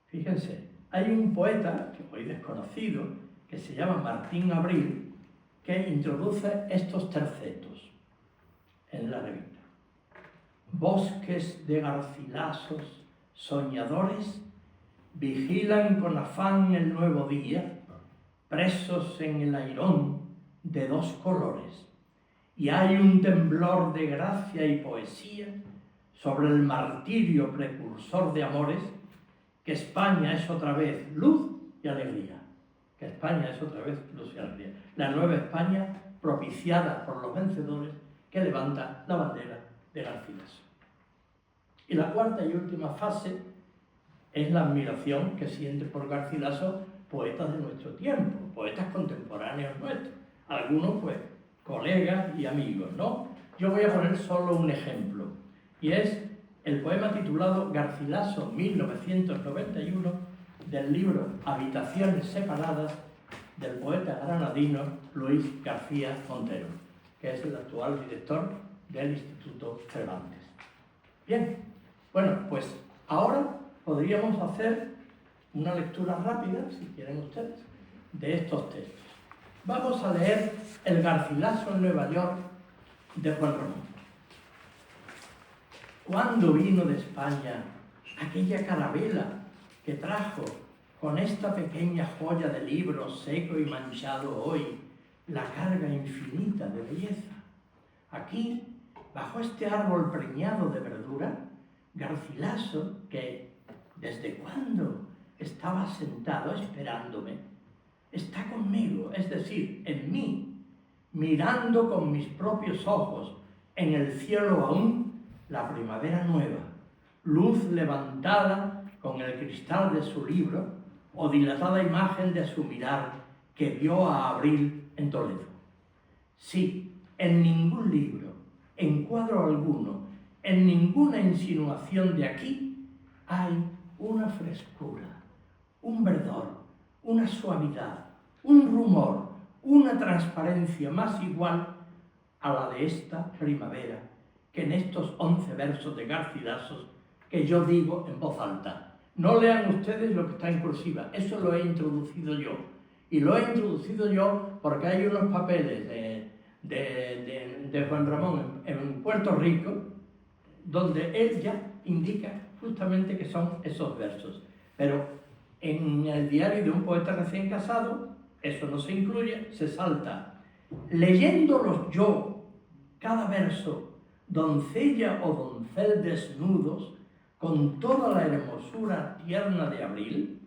Fíjense, hay un poeta, que hoy desconocido, que se llama Martín Abril, que introduce estos tercetos en la revista. Bosques de garcilasos soñadores vigilan con afán el nuevo día, presos en el airón de 2 colores, y hay un temblor de gracia y poesía sobre el martirio precursor de amores, que España es otra vez luz y alegría. Que España es otra vez luz y alegría. La nueva España propiciada por los vencedores que levanta la bandera de Garcilaso. Y la 4ª y última fase es la admiración que siente por Garcilaso poetas de nuestro tiempo, poetas contemporáneos nuestros, algunos pues colegas y amigos, ¿no? Yo voy a poner solo un ejemplo, y es el poema titulado Garcilaso 1991 del libro Habitaciones separadas del poeta granadino Luis García Montero, que es el actual director del Instituto Cervantes. Bien, bueno, pues ahora podríamos hacer una lectura rápida, si quieren ustedes, de estos textos. Vamos a leer El Garcilaso en Nueva York de Juan Ramón. ¿Cuándo vino de España aquella carabela que trajo con esta pequeña joya de libro seco y manchado hoy la carga infinita de belleza? Aquí, bajo este árbol preñado de verdura, Garcilaso, que desde cuándo estaba sentado esperándome, está conmigo, es decir, en mí, mirando con mis propios ojos en el cielo aún la primavera nueva, luz levantada con el cristal de su libro o dilatada imagen de su mirar que vio a Abril en Toledo. Sí, en ningún libro, en cuadro alguno, en ninguna insinuación de aquí hay una frescura, un verdor, una suavidad, un rumor, una transparencia más igual a la de esta primavera que en estos 11 versos de Garcilaso que yo digo en voz alta. No lean ustedes lo que está en cursiva, eso lo he introducido yo. Y lo he introducido yo porque hay unos papeles de Juan Ramón en Puerto Rico donde él ya indica justamente que son esos versos. Pero en el diario de un poeta recién casado, eso no se incluye, se salta. Leyéndolos yo, cada verso, doncella o doncel desnudos, con toda la hermosura tierna de abril,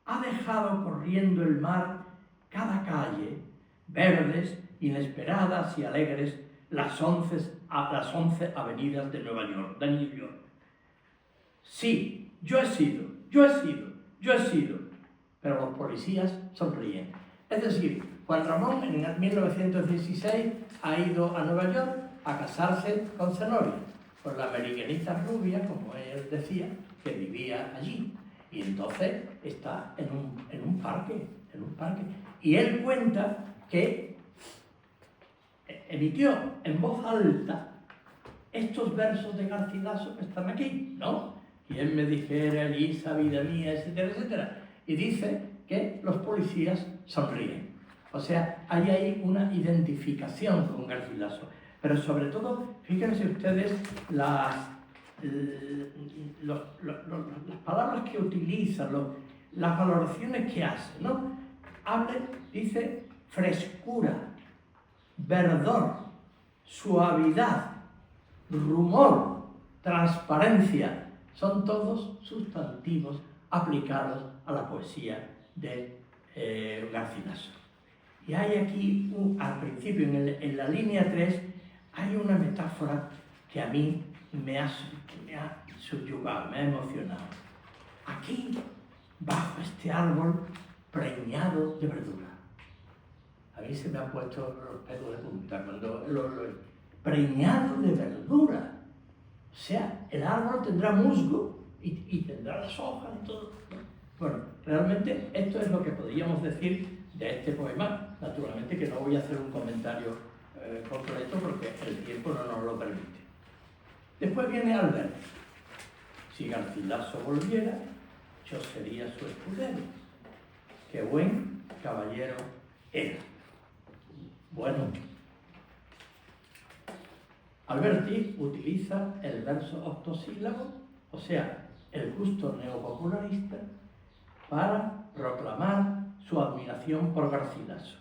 ha dejado corriendo el mar cada calle, verdes, inesperadas y alegres, las 11 avenidas de Nueva York, de New York. Sí, yo he sido, pero los policías sonríen. Es decir, Juan Ramón en 1916 ha ido a Nueva York a casarse con Zenobia, con la americanista rubia, como él decía, que vivía allí. Y entonces está en un parque. Y él cuenta que emitió en voz alta estos versos de Garcilaso que están aquí, ¿no? Quien me dijera, Elisa, vida mía, etcétera, etcétera. Y dice que los policías sonríen. O sea, hay ahí una identificación con Garcilaso. Pero sobre todo, fíjense ustedes las palabras que utiliza, las valoraciones que hace, ¿no? Dice frescura, verdor, suavidad, rumor, transparencia, son todos sustantivos aplicados a la poesía de Garcilaso. Y hay aquí, al principio, en la línea 3, hay una metáfora que a mí me ha subyugado, me ha emocionado. Aquí, bajo este árbol preñado de verdura. A mí se me han puesto los pelos de punta cuando lo preñado de verdura. O sea, el árbol tendrá musgo y tendrá las hojas y todo. Bueno, realmente esto es lo que podríamos decir de este poema. Naturalmente que no voy a hacer un comentario completo porque el tiempo no nos lo permite. Después viene Alberti. Si Garcilaso volviera, yo sería su escudero. Qué buen caballero era. Bueno, Alberti utiliza el verso octosílabo, o sea, el gusto neopopularista, para proclamar su admiración por Garcilaso.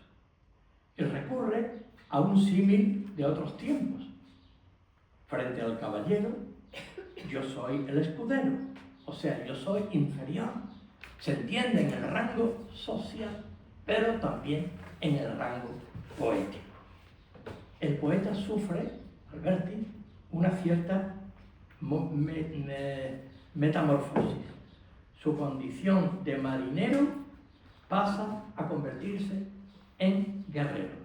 Y recurre a un símil de otros tiempos. Frente al caballero, yo soy el escudero, o sea, yo soy inferior. Se entiende en el rango social, pero también en el rango poético. El poeta sufre, Alberti, una cierta metamorfosis. Su condición de marinero pasa a convertirse en guerrero.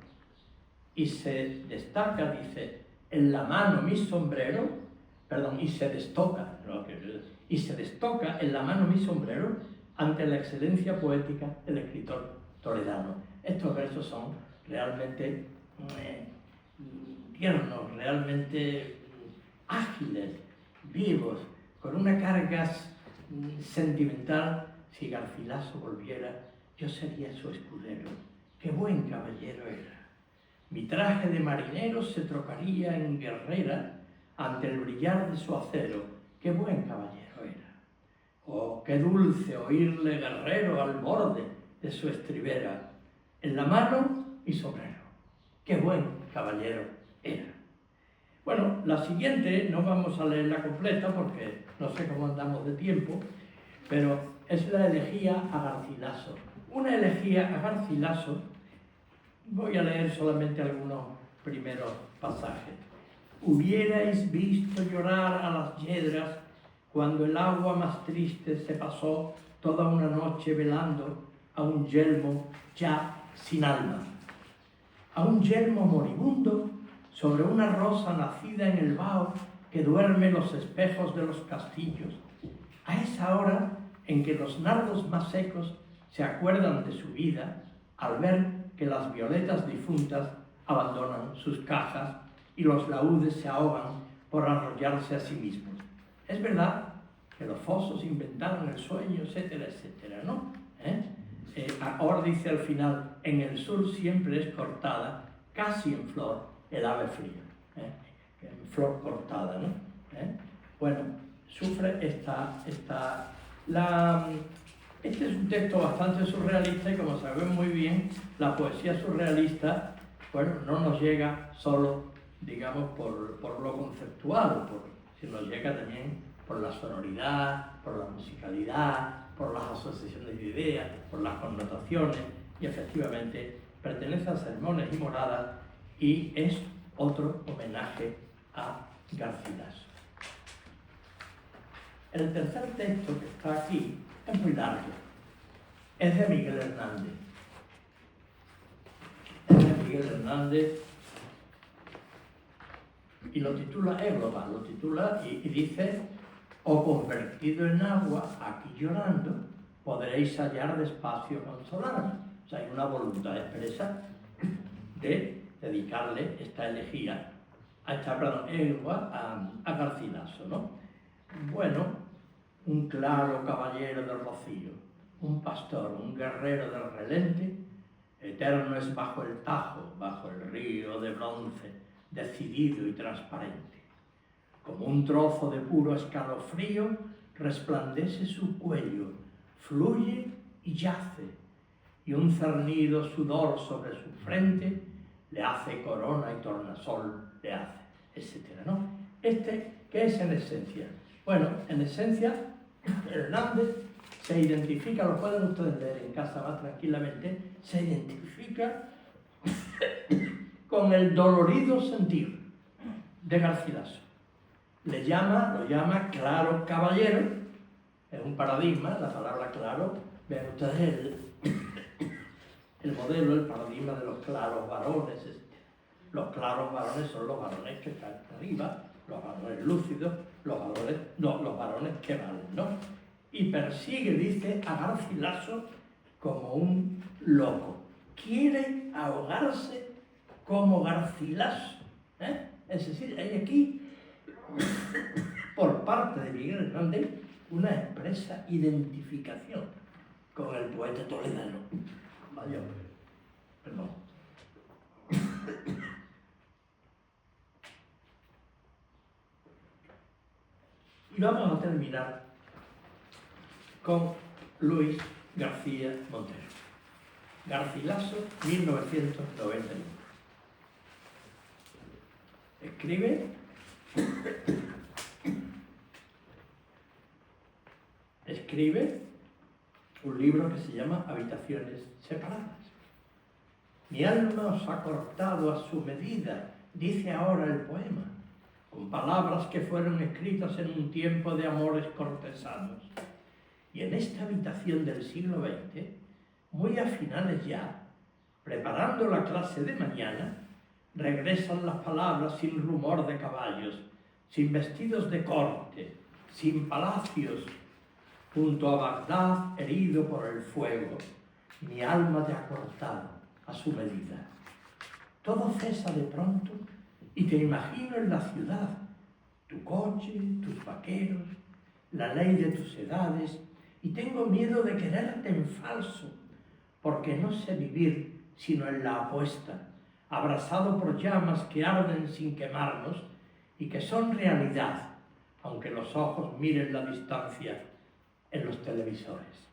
Y se destaca, dice, en la mano mi sombrero, y se destoca en la mano mi sombrero ante la excelencia poética del escritor toledano. Estos versos son realmente tiernos, realmente ágiles, vivos, con una carga sentimental. Si Garcilaso volviera, yo sería su escudero. ¡Qué buen caballero era! Mi traje de marinero se trocaría en guerrera ante el brillar de su acero. ¡Qué buen caballero era! Oh, qué dulce oírle guerrero al borde de su estribera. En la mano mi sombrero. ¡Qué buen caballero era! Bueno, la siguiente no vamos a leerla completa porque no sé cómo andamos de tiempo, pero es la elegía a Garcilaso. Una elegía a Garcilaso. Voy a leer solamente algunos primeros pasajes. Hubierais visto llorar a las yedras cuando el agua más triste se pasó toda una noche velando a un yelmo ya sin alma, a un yelmo moribundo sobre una rosa nacida en el vaho que duerme los espejos de los castillos, a esa hora en que los nardos más secos se acuerdan de su vida al ver que las violetas difuntas abandonan sus cajas y los laúdes se ahogan por arrollarse a sí mismos. Es verdad que los fosos inventaron el sueño, etcétera, etcétera, ¿no? Ahora dice al final, en el sur siempre es cortada, casi en flor, el ave fría. En flor cortada, ¿no? Bueno, sufre este es un texto bastante surrealista y, como sabemos muy bien, la poesía surrealista, bueno, no nos llega solo, digamos, por lo conceptual, sino nos llega también por la sonoridad, por la musicalidad, por las asociaciones de ideas, por las connotaciones, y efectivamente pertenece a Sermones y Moradas y es otro homenaje a Garcilaso. El tercer texto que está aquí es muy largo. Es de Miguel Hernández. Y lo titula Égloga, y dice: o convertido en agua, aquí llorando, podréis hallar despacio consolarme. O sea, hay una voluntad expresa de dedicarle esta elegía, Égloga a Garcilaso, ¿no? Bueno, un claro caballero del rocío, un pastor, un guerrero del relente, eterno es bajo el Tajo, bajo el río de bronce, decidido y transparente. Como un trozo de puro escalofrío, resplandece su cuello, fluye y yace, y un cernido sudor sobre su frente le hace corona y tornasol le hace, etcétera, ¿no? ¿Qué es en esencia? Bueno, en esencia, Hernández se identifica, lo pueden ustedes leer en casa más tranquilamente, se identifica con el dolorido sentir de Garcilaso. Lo llama claro caballero, es un paradigma, la palabra claro, vean ustedes el modelo, el paradigma de los claros varones. Los claros varones son los varones que están arriba, los varones lúcidos, los varones que valen, ¿no? Y persigue, dice, a Garcilaso como un loco. Quiere ahogarse como Garcilaso. Es decir, hay aquí, por parte de Miguel Hernández, una expresa identificación con el poeta toledano. Vaya, perdón. Y vamos a terminar con Luis García Montero. Garcilaso, 1991. Escribe un libro que se llama Habitaciones separadas. Mi alma os ha cortado a su medida, dice ahora el poema, con palabras que fueron escritas en un tiempo de amores cortesanos. Y en esta habitación del siglo XX, muy a finales ya, preparando la clase de mañana, regresan las palabras sin rumor de caballos, sin vestidos de corte, sin palacios, junto a Bagdad herido por el fuego, mi alma te ha cortado a su medida. Todo cesa de pronto y te imagino en la ciudad, tu coche, tus vaqueros, la ley de tus edades, y tengo miedo de quererte en falso, porque no sé vivir sino en la apuesta, abrasado por llamas que arden sin quemarnos y que son realidad, aunque los ojos miren la distancia en los televisores.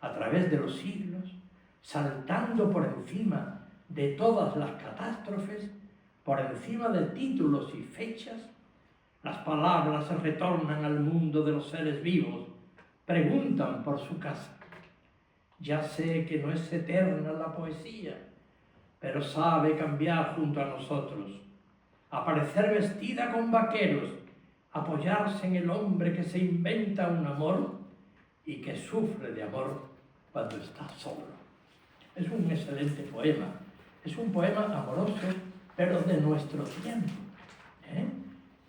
A través de los siglos, saltando por encima de todas las catástrofes, por encima de títulos y fechas, las palabras retornan al mundo de los seres vivos, preguntan por su casa. Ya sé que no es eterna la poesía, pero sabe cambiar junto a nosotros, aparecer vestida con vaqueros, apoyarse en el hombre que se inventa un amor y que sufre de amor cuando está solo. Es un excelente poema, es un poema amoroso, pero de nuestro tiempo,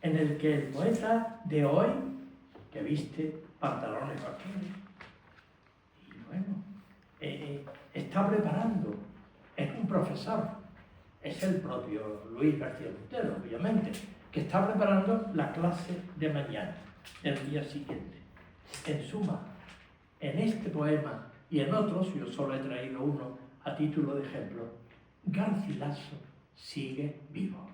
en el que el poeta de hoy, que viste pantalones vaqueros, y bueno, está preparando, es un profesor, es el propio Luis García Montero, obviamente, que está preparando la clase de mañana, del día siguiente. En suma, en este poema y en otros, yo solo he traído uno a título de ejemplo, Garcilaso sigue vivo,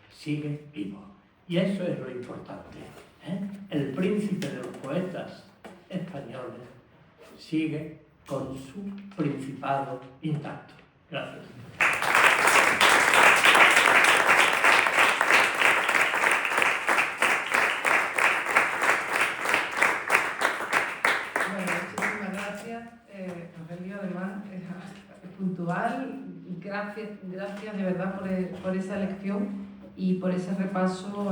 sigue vivo. Y eso es lo importante, El príncipe de los poetas españoles sigue con su principado intacto. Gracias. Bueno, muchísimas gracias, Rogelio, además, es puntual. Gracias de verdad por esa lección y por ese repaso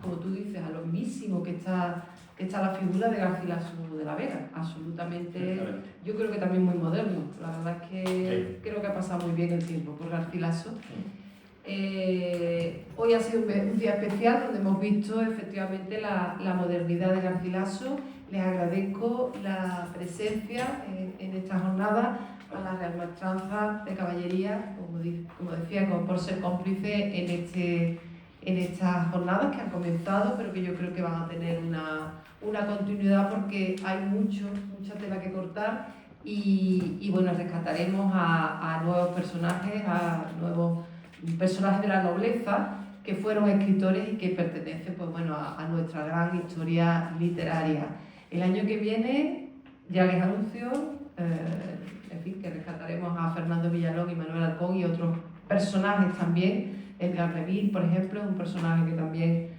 como tú dices, a lo mismísimo que está la figura de Garcilaso de la Vega. Absolutamente, yo creo que también muy moderno. La verdad es que creo que ha pasado muy bien el tiempo por Garcilaso. Hoy ha sido un día especial donde hemos visto efectivamente la modernidad de Garcilaso. Les agradezco la presencia en esta jornada a la Real Maestranza de Caballería, como decía, por ser cómplice en estas jornadas que han comenzado, pero que yo creo que van a tener una continuidad porque hay mucha tela que cortar y bueno, rescataremos a nuevos personajes, de la nobleza que fueron escritores y que pertenecen pues, bueno, a nuestra gran historia literaria. El año que viene, ya les anuncio, en fin, que rescataremos a Fernando Villalón y Manuel Alcón y otros personajes también. Edgar Reville, por ejemplo, es un personaje que también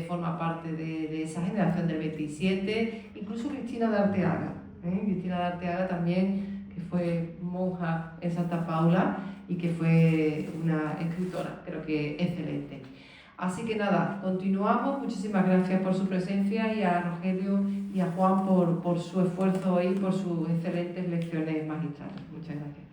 forma parte de esa generación del 27, incluso Cristina de Arteaga. Cristina de Arteaga también, que fue monja en Santa Paula y que fue una escritora, creo que excelente. Así que nada, continuamos. Muchísimas gracias por su presencia y a Rogelio y a Juan por su esfuerzo y por sus excelentes lecciones magistrales. Muchas gracias.